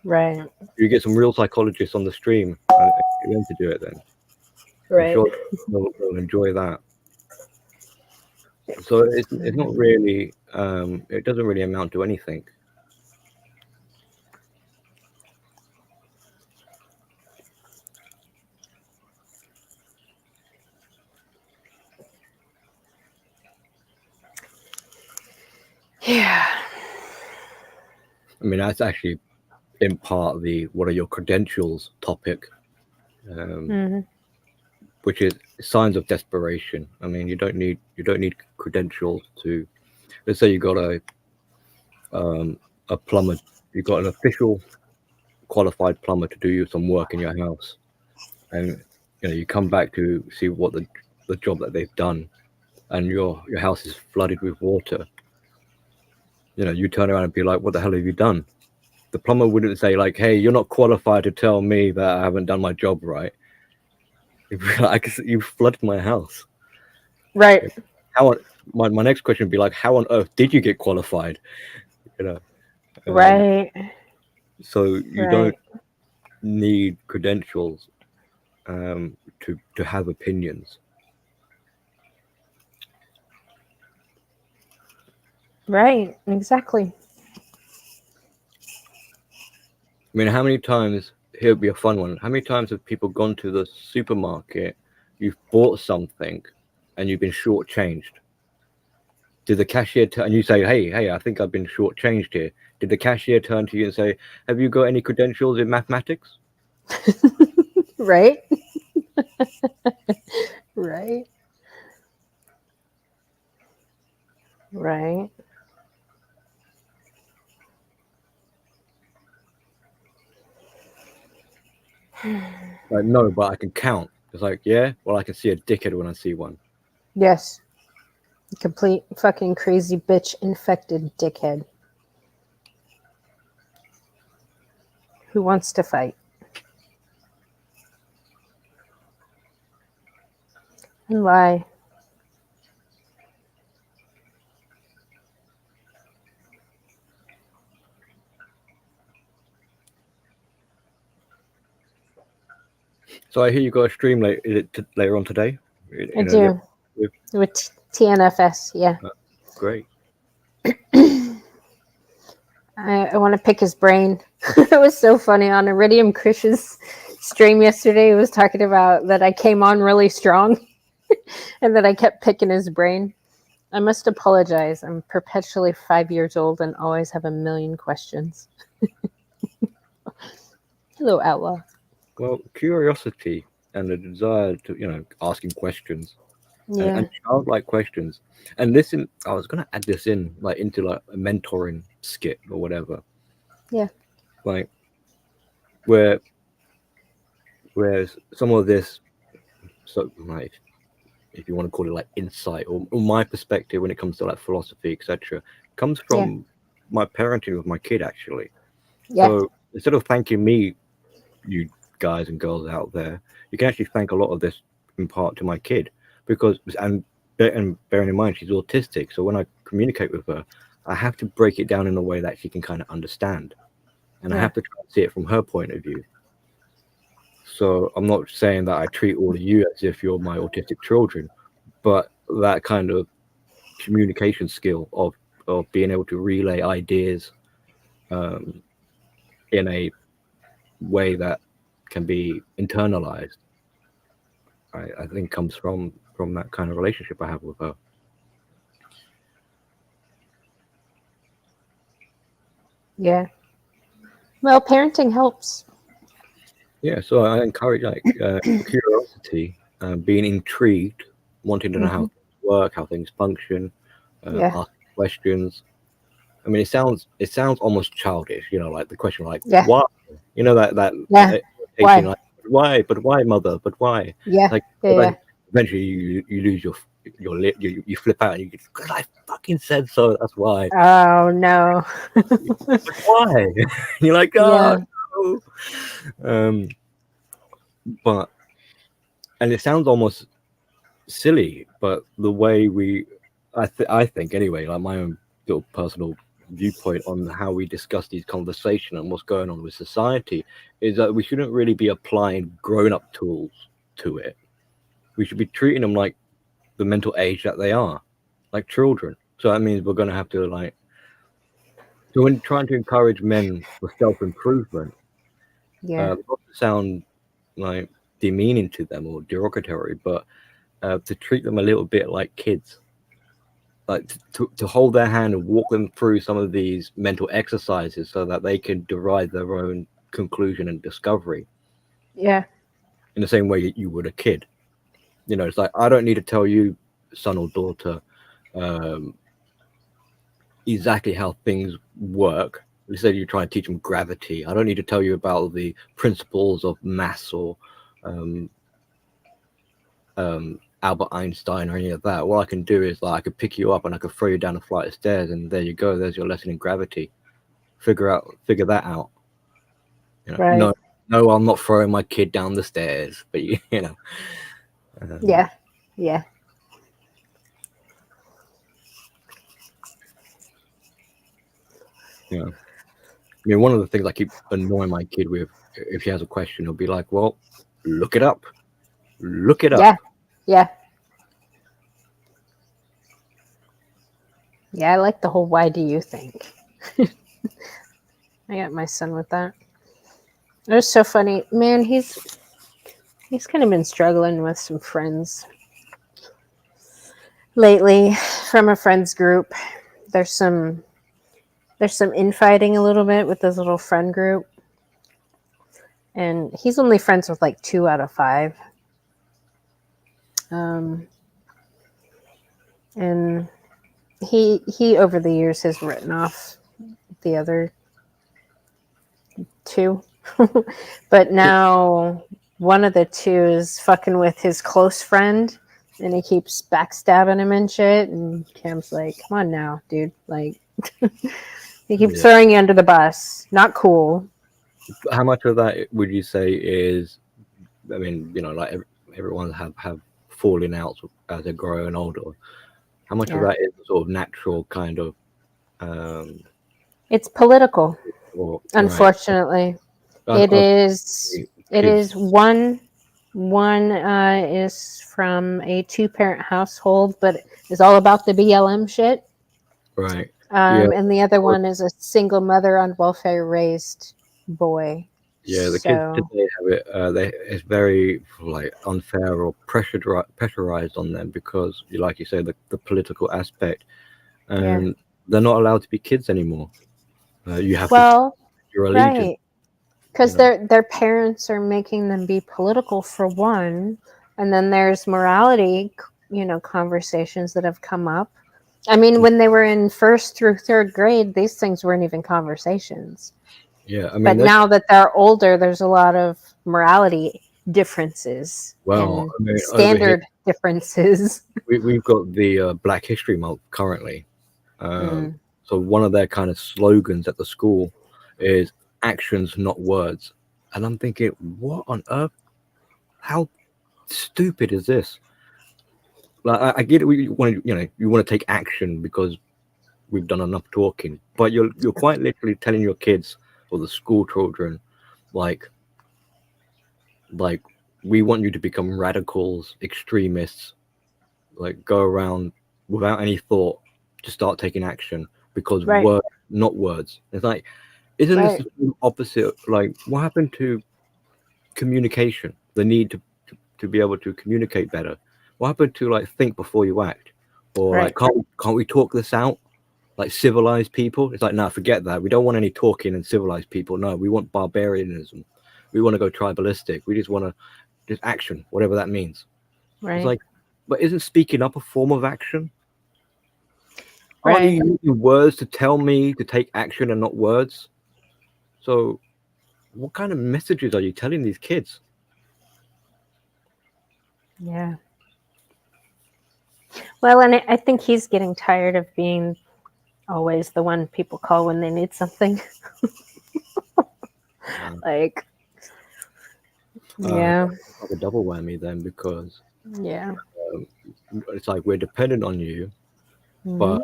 Right. You get some real psychologists on the stream and get them to do it then. Right. I'm sure they'll enjoy that. So it's not really, it doesn't really amount to anything. Yeah. I mean, that's actually in part the what are your credentials topic, which is signs of desperation. I mean, you don't need credentials to. Let's say you got a plumber, you got an official qualified plumber to do you some work in your house, and you come back to see what the job that they've done, and your house is flooded with water. you turn around and be like, what the hell have you done? The plumber wouldn't say like, hey, you're not qualified to tell me that I haven't done my job right. He'd be like, you flooded my house. Right. How my next question would be like, how on earth did you get qualified? Right. So you don't need credentials to have opinions. Right. Exactly. I mean, how many times, here would be a fun one, how many times have people gone to the supermarket, you've bought something, and you've been shortchanged? Did the cashier and you say, hey, I think I've been shortchanged here. Did the cashier turn to you and say, have you got any credentials in mathematics? Right. Right. Right. Like, no, but I can count. It's like, yeah, well, I can see a dickhead when I see one. Yes. Complete fucking crazy bitch infected dickhead who wants to fight and lie. So I hear you got a stream later on today. I do. With TNFS, yeah. Great. I want to pick his brain. It was so funny on Iridium Krish's stream yesterday. He was talking about that I came on really strong and that I kept picking his brain. I must apologize. I'm perpetually 5 years old and always have a million questions. Hello, Outlaw. Well, curiosity and the desire to, asking questions Yeah. and childlike questions. And listen, I was going to add this in, like, into like a mentoring skit or whatever. Yeah. Like, where some of this, so like, if you want to call it like insight or my perspective when it comes to like philosophy, etc., comes from my parenting with my kid, actually. Yeah. So instead of thanking me, you guys and girls out there, you can actually thank a lot of this in part to my kid, because and bearing in mind she's autistic, so when I communicate with her, I have to break it down in a way that she can kind of understand, and I have to try and see it from her point of view. So I'm not saying that I treat all of you as if you're my autistic children, but that kind of communication skill of being able to relay ideas in a way that can be internalized, I think comes from that kind of relationship I have with her. Yeah. Well, parenting helps. Yeah, so I encourage like curiosity, being intrigued, wanting to know how things work, how things function, ask questions. I mean, it sounds almost childish, like the question, like why, that Why? like, why, but why, mother, but why? Yeah. Like, eventually you lose your lip, you flip out, and you get, because I fucking said so. That's why. Oh no. But why? You're like, oh no. But and it sounds almost silly, but the way I think anyway, like my own little personal viewpoint on how we discuss these conversations and what's going on with society is that we shouldn't really be applying grown-up tools to it. We should be treating them like the mental age that they are, like children. So that means we're going to have to so when trying to encourage men for self-improvement, not to sound like demeaning to them or derogatory, but to treat them a little bit like kids, like to hold their hand and walk them through some of these mental exercises so that they can derive their own conclusion and discovery. Yeah. In the same way you would a kid. It's like, I don't need to tell you, son or daughter, exactly how things work. Let's say you're trying to teach them gravity. I don't need to tell you about the principles of mass or Albert Einstein or any of that. What I can do is, like, I could pick you up and I could throw you down a flight of stairs, and there you go. There's your lesson in gravity. Figure that out. You know, Right. no, I'm not throwing my kid down the stairs, but you know. Yeah. You know, I mean, one of the things I keep annoying my kid with, if she has a question, it'll be like, "Well, look it up. Look it up." Yeah. I like the whole "why do you think?" I got my son with that. It was so funny, man. He's kind of been struggling with some friends lately from a friends group. There's some infighting a little bit with this little friend group, and he's only friends with like 2 out of 5. And he over the years has written off the other 2. But now one of the 2 is fucking with his close friend, and he keeps backstabbing him and shit. And Cam's like, "Come on now, dude. Like, he keeps throwing you under the bus. Not cool." How much of that would you say is, I mean, you know, like everyone have falling outs as they grow and older. How much of that is sort of natural kind of? It's political, unfortunately. Right. It is one is from a 2-parent household, but it's all about the BLM shit. Right. And the other one is a single mother on welfare raised boy. Yeah, the kids today have it. It's very like unfair or pressurized on them because, like you say, the political aspect, and they're not allowed to be kids anymore. You have to your allegiance, right? Because their parents are making them be political for one, and then there's morality, conversations that have come up. I mean, when they were in 1st through 3rd grade, these things weren't even conversations. Yeah, I mean, but now that they're older, there's a lot of morality differences. Well, I mean, standard differences. We've got the Black History Month currently. So one of their kind of slogans at the school is actions, not words. And I'm thinking, what on earth? How stupid is this? Like, I get it. You want to take action because we've done enough talking, but you're quite literally telling your kids or the school children, like we want you to become radicals, extremists, like go around without any thought to start taking action because words, not words. It's like, isn't this the opposite? Like, what happened to communication? The need to be able to communicate better. What happened to like think before you act? Or like, can't we talk this out? Like civilized people? It's like, no, forget that. We don't want any talking and civilized people. No, we want barbarianism. We want to go tribalistic. We just want to just action, whatever that means. It's like, but isn't speaking up a form of action? Aren't you using words to tell me to take action and not words? So what kind of messages are you telling these kids? Yeah. Well, and I think he's getting tired of being always the one people call when they need something. Like, like a double whammy then, because it's like we're dependent on you, but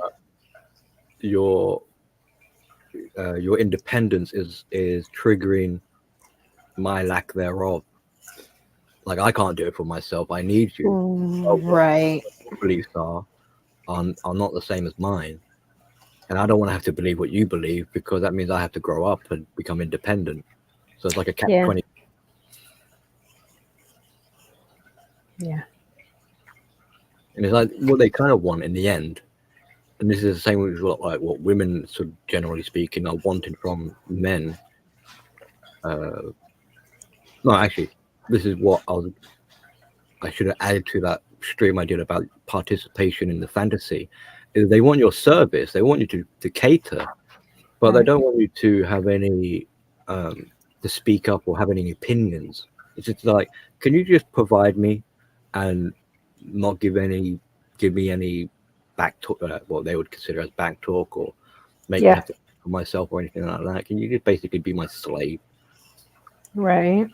your independence is triggering my lack thereof. Like, I can't do it for myself. I need you. Right. Your beliefs are not the same as mine. And I don't want to have to believe what you believe because that means I have to grow up and become independent. So it's like a catch-20. Yeah. And it's like what they kind of want in the end. And this is the same with like what women, sort of generally speaking, are wanting from men. No, actually, this is what I should have added to that stream I did about participation in the fantasy. Is they want your service, they want you to cater, but they don't want you to have any to speak up or have any opinions. It's just like, can you just provide me, and not give me any back talk, what they would consider as back talk, or make me Yeah. have to for myself or anything like that. Can you just basically be my slave? Right.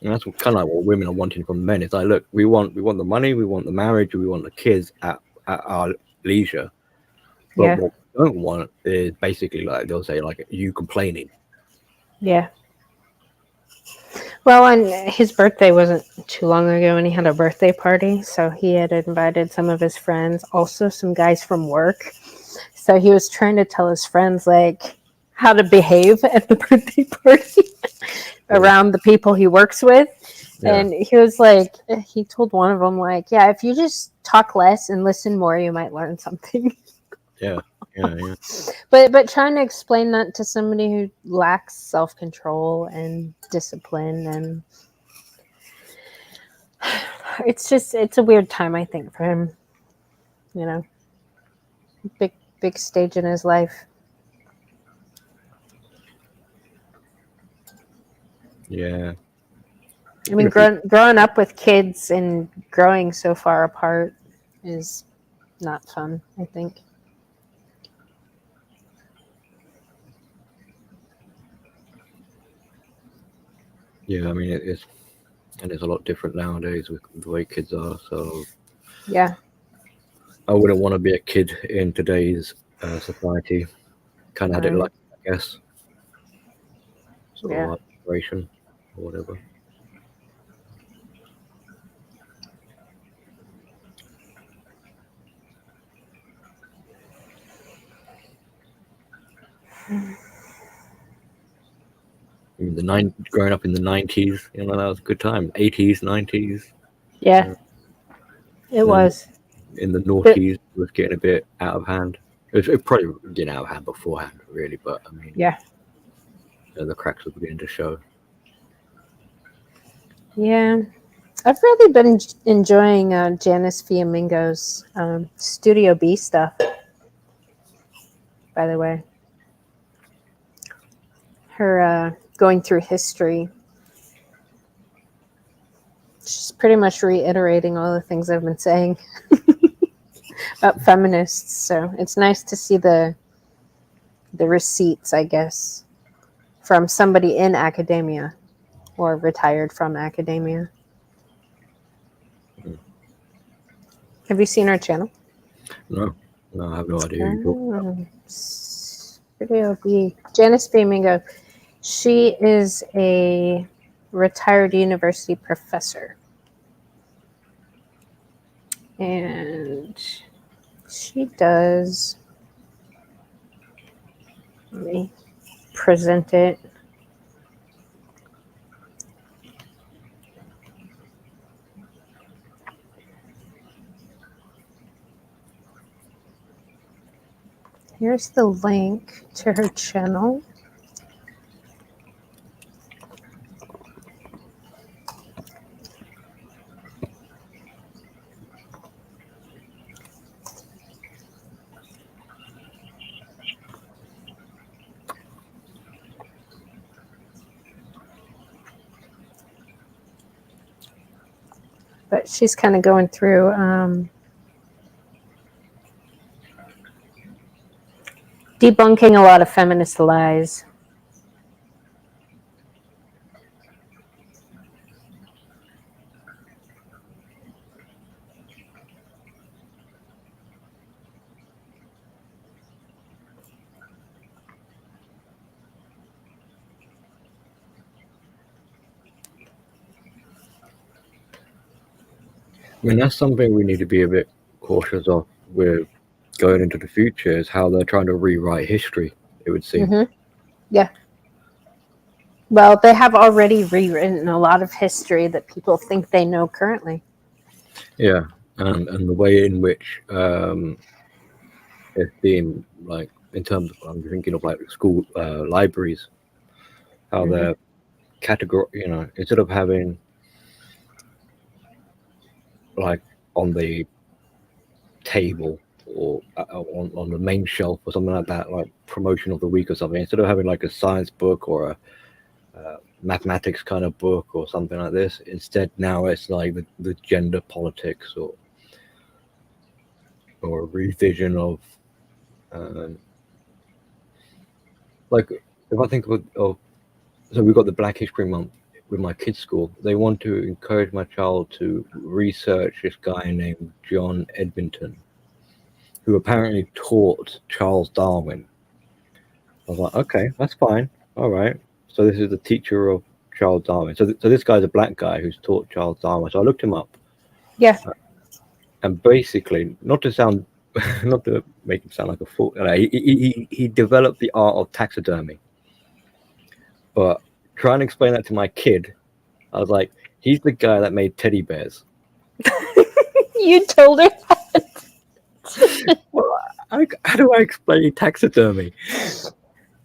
And that's kind of like what women are wanting from men. It's like, look, we want the money, we want the marriage, we want the kids at our leisure. But Yeah. what we don't want is basically, like, they'll say, like, you complaining. Yeah. Well, and his birthday wasn't too long ago, and he had a birthday party. So he had invited some of his friends, also some guys from work. So he was trying to tell his friends, like, how to behave at the birthday party around the people he works with. Yeah. And he was like, he told one of them, like, yeah, if you just talk less and listen more, you might learn something. Yeah. But trying to explain that to somebody who lacks self-control and discipline, and it's a weird time, I think, for him. You know, big stage in his life. Yeah. I mean, growing up with kids and growing so far apart is not fun, I think. Yeah, I mean, it's a lot different nowadays with the way kids are. So Yeah. I wouldn't want to be a kid in today's society. Kind of had it Right. like, I guess, sort Yeah. of like generation or whatever. I mean, growing up in the 90s, that was a good time. 80s, 90s. Yeah. It And then was. in the noughties, it was getting a bit out of hand. It was probably getting out of hand beforehand, really, but I mean, Yeah. the cracks were beginning to show. Yeah. I've really been enjoying Janice Fiamingo's Studio B stuff, by the way. Her going through history. She's pretty much reiterating all the things I've been saying about feminists. So it's nice to see the receipts, I guess, from somebody in academia or retired from academia. Have you seen her channel? No, I have no idea who you're talking about. Studio B. Janice Fiamingo. She is a retired university professor. And she does, let me present it. Here's the link to her channel. But she's kind of going through debunking a lot of feminist lies. I mean, that's something we need to be a bit cautious of with going into the future, is how they're trying to rewrite history, it would seem. Mm-hmm. Yeah. Well, they have already rewritten a lot of history that people think they know currently. Yeah, and the way in which it's being, like, in terms of, I'm thinking of like school libraries, how they're instead of having, like, on the table or on the main shelf or something like that, like promotion of the week or something, instead of having like a science book or mathematics kind of book or something like this. Instead, now it's like the gender politics or a revision of like if I think of so we've got the Black History Month with my kids' school. They want to encourage my child to research this guy named John Edmonton, who apparently taught Charles Darwin. I was like, okay, that's fine, all right. So this is the teacher of Charles Darwin. So this guy's a black guy who's taught Charles Darwin. So I looked him up. Yeah. And basically, not to make him sound like a fool, he developed the art of taxidermy. But trying to explain that to my kid, I was like, he's the guy that made teddy bears. You told her that. Well, how do I explain taxidermy?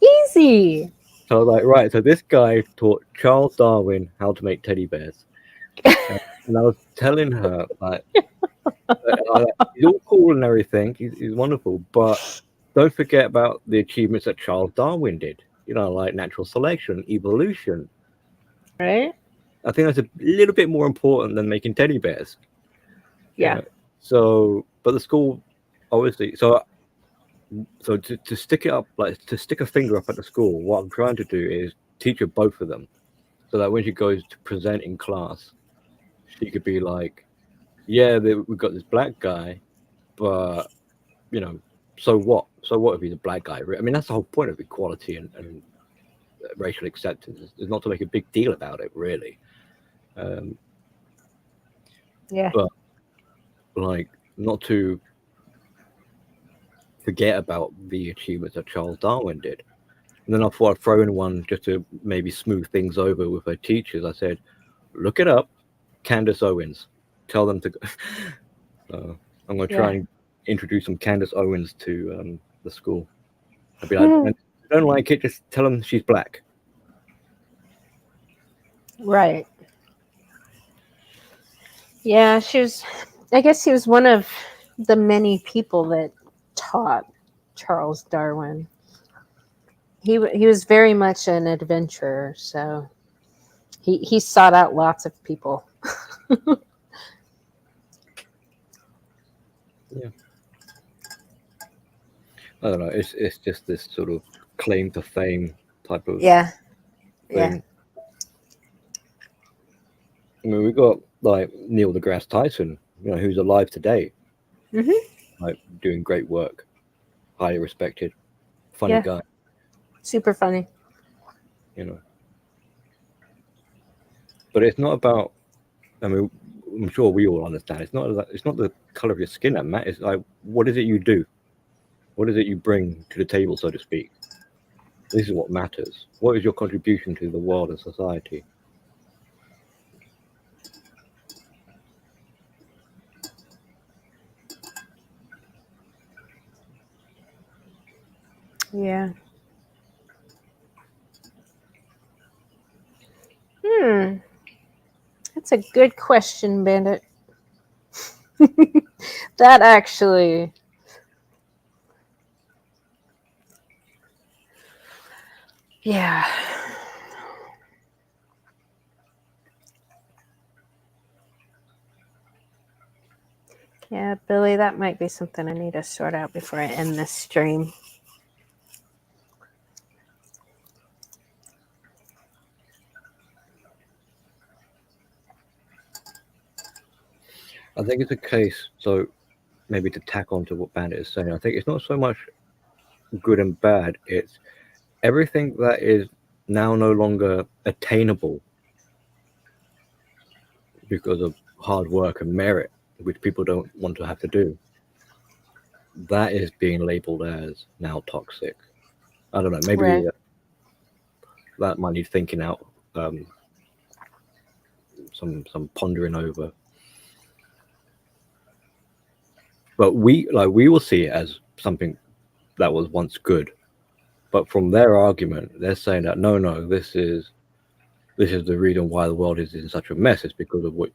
Easy. So I was like, right, so this guy taught Charles Darwin how to make teddy bears. And I was telling her, like, he's all cool and everything, he's wonderful, but don't forget about the achievements that Charles Darwin did. You know, like natural selection, evolution. Right? I think that's a little bit more important than making teddy bears. Yeah. So, but the school, obviously, so to stick it up, like to stick a finger up at the school, what I'm trying to do is teach her both of them, so that when she goes to present in class, she could be like, yeah, we've got this black guy, but you know, so what? So what if he's a black guy? I mean, that's the whole point of equality and racial acceptance, is not to make a big deal about it, really. Yeah. But like, not to forget about the achievements that Charles Darwin did. And then I thought I'd throw in one just to maybe smooth things over with her teachers. I said, look it up, Candace Owens. Tell them to go. I'm going to try and introduce some Candace Owens to the school. I'd be like, if you don't like it, just tell them she's black. Right. Yeah, I guess he was one of the many people that taught Charles Darwin. He was very much an adventurer, so he sought out lots of people. Yeah. I don't know. It's just this sort of claim to fame type of thing. I mean, we got like Neil deGrasse Tyson, who's alive today, like doing great work, highly respected, funny guy, super funny. But it's not about. I mean, I'm sure we all understand. It's not the color of your skin that matters. Like, what is it you do? What is it you bring to the table, so to speak? This is what matters. What is your contribution to the world and society? Yeah. That's a good question, Bandit. That actually... Yeah. Yeah, Billy, that might be something I need to sort out before I end this stream. I think it's a case, so maybe to tack on to what Bandit is saying, I think it's not so much good and bad, it's everything that is now no longer attainable because of hard work and merit, which people don't want to have to do. That is being labeled as now toxic. I don't know, maybe that might need thinking out, some pondering over. But we will see it as something that was once good. But from their argument, they're saying that no, this is the reason why the world is in such a mess. It's because of what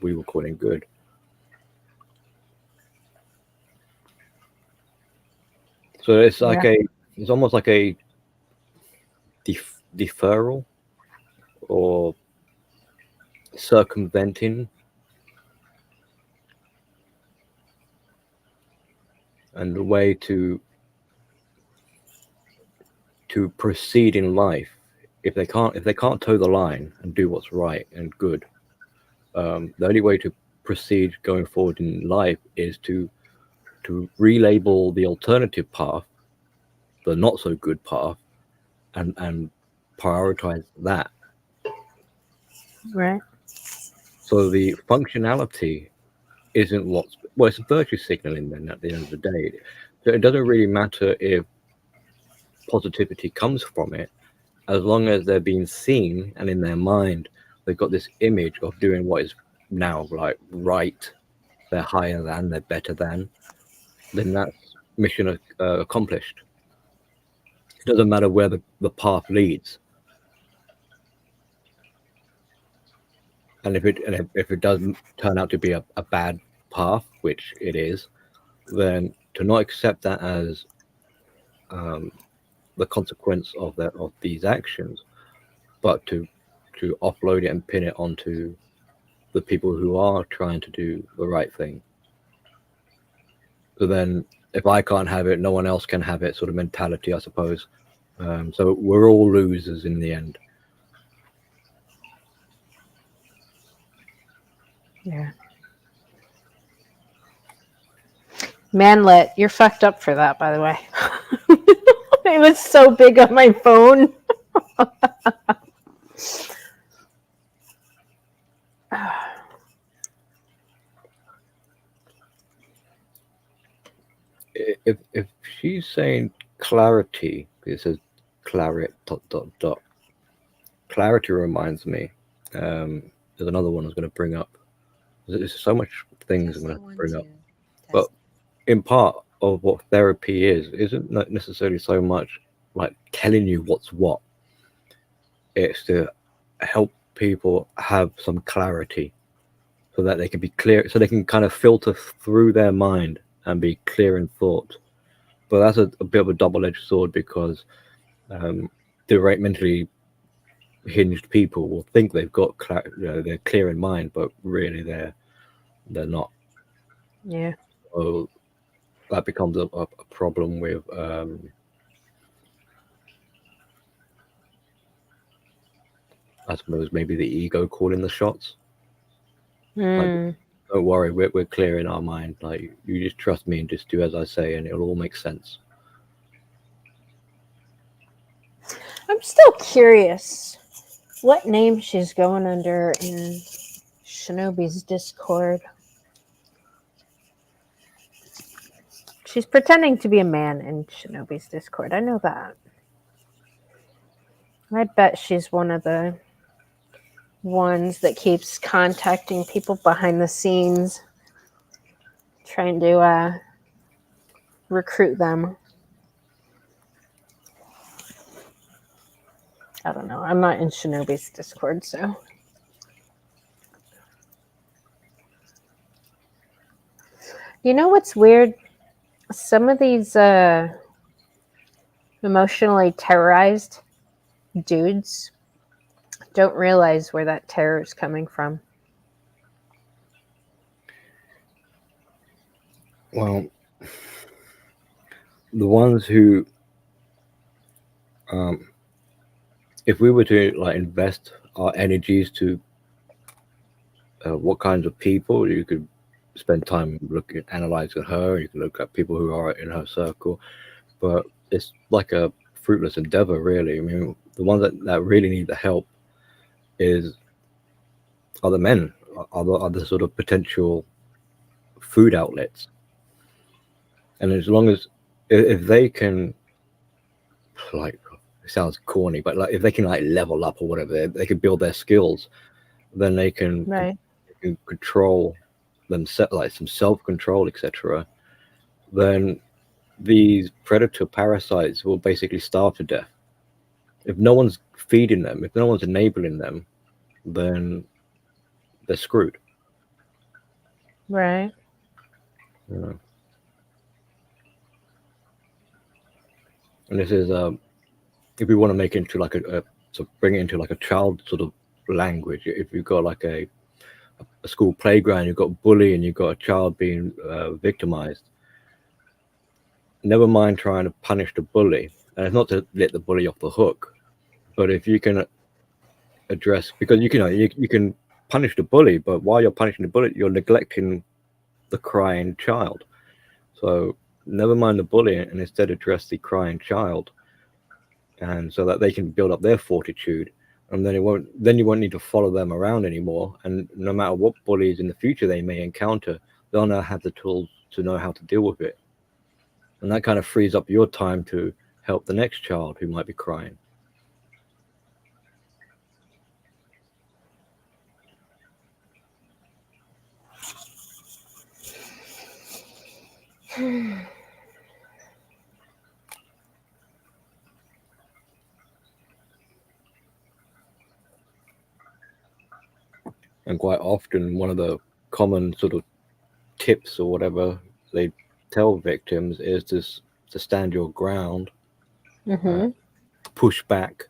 we were calling good. So it's like it's almost like a deferral or circumventing and the way to proceed in life. If they can't toe the line and do what's right and good, the only way to proceed going forward in life is to relabel the alternative path, the not so good path, and prioritize that. Right. So the functionality isn't it's virtue signaling then at the end of the day. So it doesn't really matter if positivity comes from it, as long as they're being seen and in their mind they've got this image of doing what is now like right, they're higher than, they're better than, then that's mission accomplished. It doesn't matter where the path leads. And if it does turn out to be a bad path, which it is, then to not accept that as the consequence of these actions, but to offload it and pin it onto the people who are trying to do the right thing. So then, if I can't have it, no one else can have it, sort of mentality, I suppose. So we're all losers in the end. Yeah. Manlet, you're fucked up for that, by the way. It was so big on my phone. If she's saying clarity, it says claret ... Clarity reminds me. There's another one I was going to bring up. There's so much things I'm going to bring up, but in part of what therapy isn't necessarily so much like telling you what's what. It's to help people have some clarity so that they can be clear, so they can kind of filter through their mind and be clear in thought. But that's a bit of a double-edged sword, because the mentally hinged people will think they've got they're clear in mind, but really they're not. Yeah. So that becomes a problem with I suppose maybe the ego calling the shots. Like, don't worry, we're clear in our mind. Like, you just trust me and just do as I say, and it'll all make sense. I'm still curious what name she's going under in Shinobi's Discord. She's pretending to be a man in Shinobi's Discord. I know that. I bet she's one of the ones that keeps contacting people behind the scenes, trying to recruit them. I don't know. I'm not in Shinobi's Discord, so. You know what's weird? Some of these emotionally terrorized dudes don't realize where that terror is coming from. Well, the ones who, if we were to like invest our energies to what kinds of people, you could spend time analyzing her. You can look at people who are in her circle, but it's like a fruitless endeavor, really. I mean, the ones that really need the help are the men, are the sort of potential food outlets. And as long as if they can, like, it sounds corny, but like if they can like level up or whatever, they can build their skills, then they can, Right. they can control themselves, like some self-control, etc. Then these predator parasites will basically starve to death. If no one's feeding them, if no one's enabling them, then they're screwed. Right. Yeah. And this is if we want to make it into like a so bring it into like a child sort of language, if you've got like a school playground, you've got bully and you've got a child being victimized, never mind trying to punish the bully, and it's not to let the bully off the hook, but if you can address, because you can punish the bully, but while you're punishing the bully, you're neglecting the crying child. So never mind the bully and instead address the crying child, and so that they can build up their fortitude, and then you won't need to follow them around anymore. And no matter what bullies in the future they may encounter, they'll now have the tools to know how to deal with it, and that kind of frees up your time to help the next child who might be crying. And quite often, one of the common sort of tips or whatever they tell victims is to stand your ground, push back,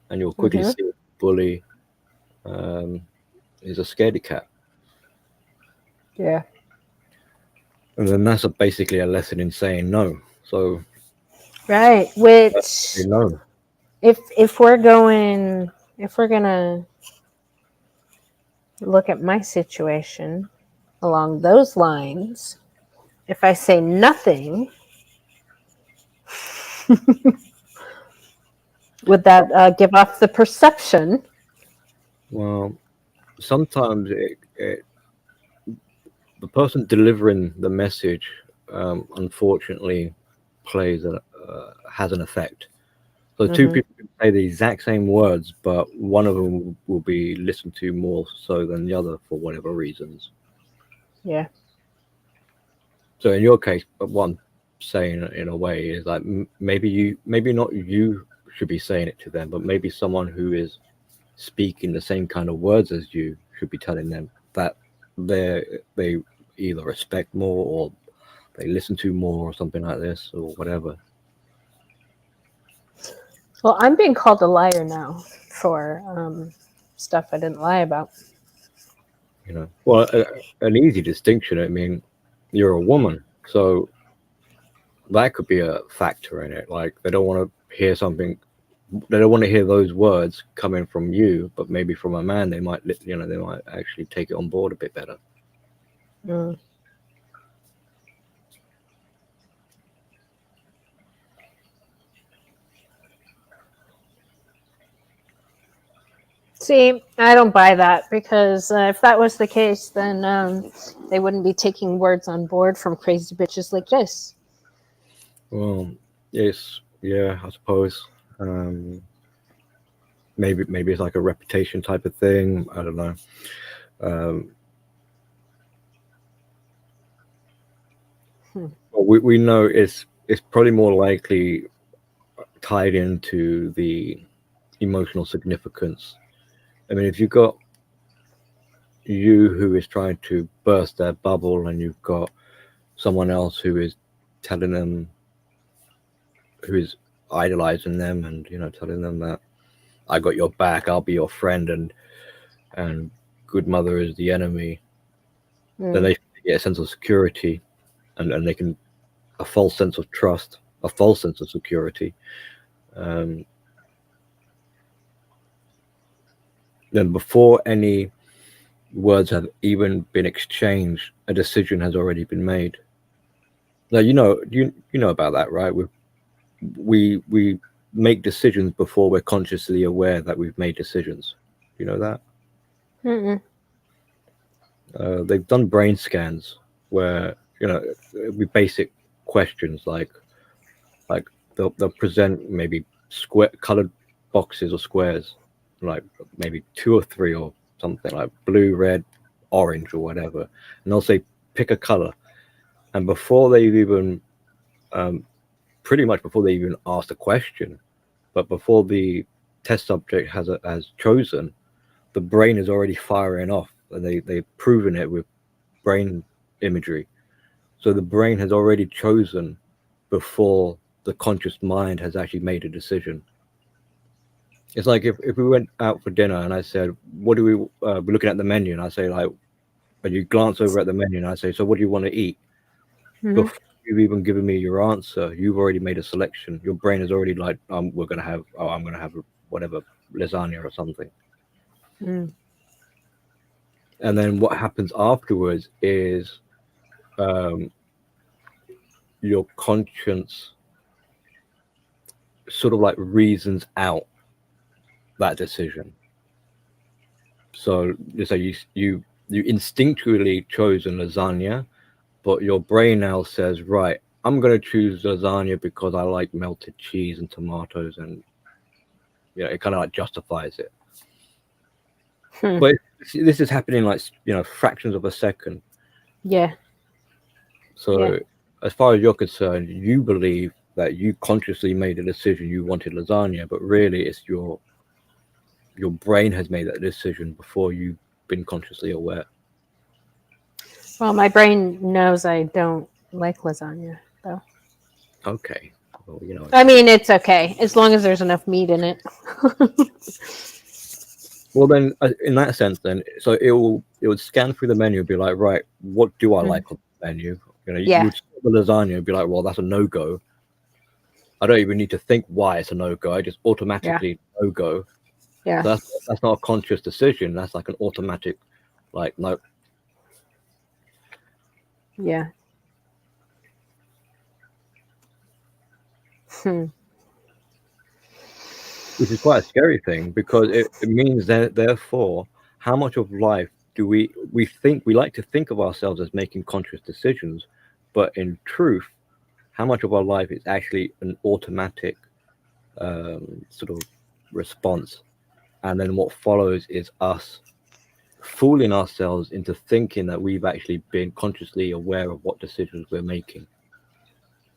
and you'll quickly see a bully is a scaredy cat. Yeah. And then that's basically a lesson in saying no. So Right. Which, no. if we're gonna look at my situation along those lines, if I say nothing, would that give off the perception? Well, sometimes the person delivering the message, unfortunately, has an effect. So two people can say the exact same words, but one of them will be listened to more so than the other for whatever reasons. Yeah. So in your case, what I'm saying in a way is like maybe not you should be saying it to them, but maybe someone who is speaking the same kind of words as you should be telling them that they either respect more or they listen to more or something like this or whatever. Well, I'm being called a liar now for stuff I didn't lie about. Well, an easy distinction. I mean, you're a woman, so that could be a factor in it. Like they don't want to hear something. They don't want to hear those words coming from you, but maybe from a man, they might actually take it on board a bit better. Mm. See, I don't buy that, because if that was the case, then they wouldn't be taking words on board from crazy bitches like this. Well, yes, yeah, I suppose. Maybe it's like a reputation type of thing. I don't know. We know it's probably more likely tied into the emotional significance. I mean, if you've got you who is trying to burst their bubble, and you've got someone else who is telling them, who is idolizing them, and telling them that I got your back, I'll be your friend, and good mother is the enemy, then they get a sense of security, and they can a false sense of trust, a false sense of security. Then before any words have even been exchanged, a decision has already been made. Now you know about that, right? We make decisions before we're consciously aware that we've made decisions. You know that? They've done brain scans where with basic questions like they'll present maybe colored boxes or squares, like maybe 2 or 3 or something, like blue, red, orange, or whatever, and they'll say pick a color, and before they've even pretty much before they even ask the question, but before the test subject has chosen, the brain is already firing off, and they've proven it with brain imagery. So the brain has already chosen before the conscious mind has actually made a decision. It's like if we went out for dinner and I said, "What do we?" We're looking at the menu, and I say like, and you glance over at the menu, and I say, "So what do you want to eat?" Mhm. Before you've even given me your answer, you've already made a selection. Your brain is already like, "We're gonna have, oh, I'm gonna have whatever lasagna or something." Mm. And then what happens afterwards is um, your conscience sort of like reasons out that decision. So you say you instinctually chose a lasagna, but your brain now says, right, I'm going to choose lasagna because I like melted cheese and tomatoes, and it kind of like justifies it. Hmm. But this is happening like fractions of a second. Yeah. So Yeah. as far as you're concerned, you believe that you consciously made a decision you wanted lasagna, but really it's your brain has made that decision before you've been consciously aware. Well, my brain knows I don't like lasagna, though. Okay. Well, I mean, it's okay as long as there's enough meat in it. Well, then, in that sense, then, so it would scan through the menu and be like, right, what do I like on the menu? You Yeah. would start the lasagna and be like, well, that's a no go. I don't even need to think why it's a no go. I just automatically no go. Yeah. So that's not a conscious decision. That's like an automatic, like no. Yeah. Hmm. Which is quite a scary thing because it means that therefore, how much of life do we think we like to think of ourselves as making conscious decisions, but in truth, how much of our life is actually an automatic sort of response, and then what follows is us fooling ourselves into thinking that we've actually been consciously aware of what decisions we're making.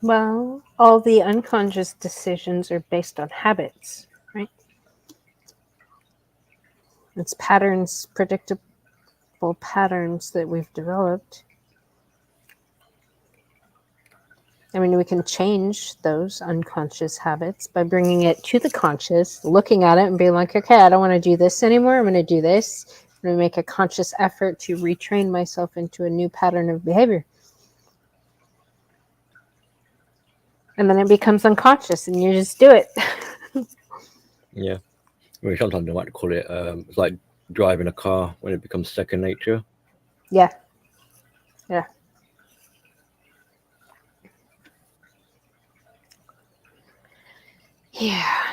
Well, all the unconscious decisions are based on habits, right? It's patterns, predictable patterns that we've developed. I mean, we can change those unconscious habits by bringing it to the conscious, looking at it and being like, okay, I don't want to do this anymore. I'm going to do this. I'm going to make a conscious effort to retrain myself into a new pattern of behavior. And then it becomes unconscious and you just do it. Yeah. I mean, sometimes I might call it it's like driving a car when it becomes second nature. Yeah. Yeah. Yeah.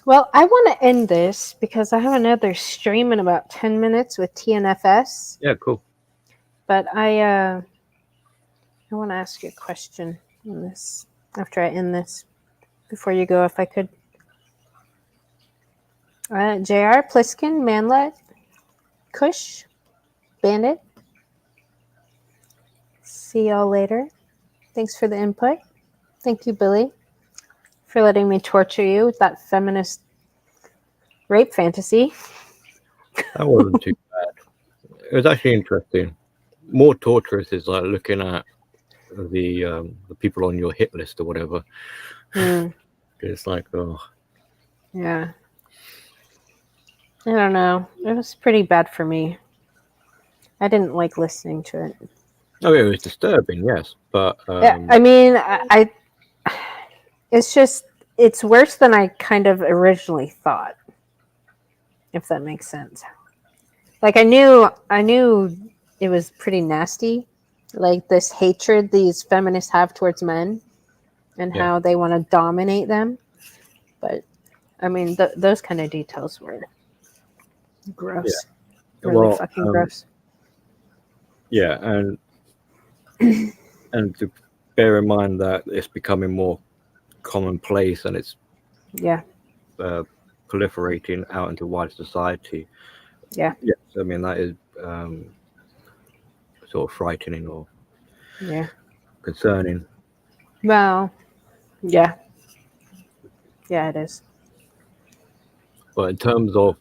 Well, I want to end this because I have another stream in about 10 minutes with TNFS. Yeah, cool. But I want to ask you a question on this after I end this. Before you go, if I could. JR, Pliskin, Manlet, Kush, Bandit. See y'all later. Thanks for the input. Thank you, Billy, for letting me torture you with that feminist rape fantasy. That wasn't too bad. It was actually interesting. More torturous is like looking at the people on your hit list or whatever. It's like, oh, Yeah. I don't know. It was pretty bad for me. I didn't like listening to it. oh, it was disturbing, yes, but I mean, I it's just, it's worse than I kind of originally thought, if that makes sense. Like I knew it was pretty nasty, like this hatred these feminists have towards men and Yeah. how they want to dominate them. But I mean, those kind of details were gross. Yeah. Really Well, fucking gross. Yeah, and to bear in mind that it's becoming more commonplace and it's Yeah. Proliferating out into wider society. Yeah. Yes, I mean that is sort of frightening or Yeah. concerning. Well, yeah. Yeah, it is. But in terms of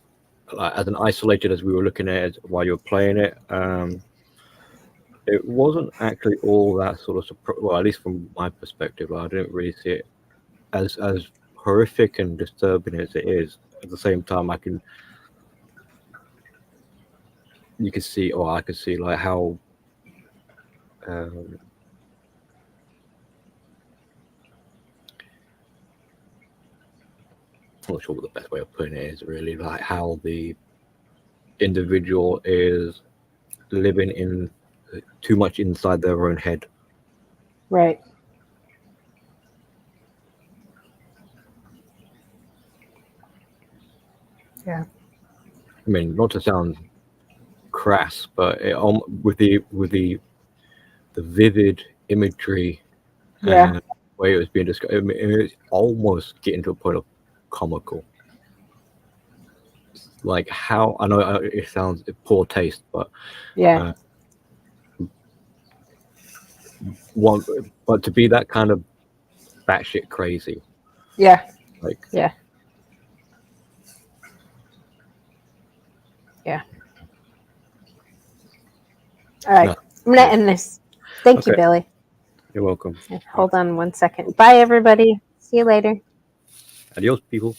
as an isolated as we were looking at it while you were playing it, it wasn't actually all that sort of well, at least from my perspective, I didn't really see it as horrific and disturbing as it is. at the same time, you can see, or I could see, like how I'm not sure what the best way of putting it is, really, like how the individual is living in too much inside their own head. Right. Yeah. I mean, not to sound crass, but with the vivid imagery Yeah. and the way it was being described, I mean, it was almost getting to a point of comical. Like how, I know it sounds poor taste, but Yeah. but to be that kind of batshit crazy, Yeah. like Yeah. Yeah. All right. No. I'm going to end this. Thank you, Okay. Billy. You're welcome. Hold on one second. Bye, everybody. See you later. Adios, people.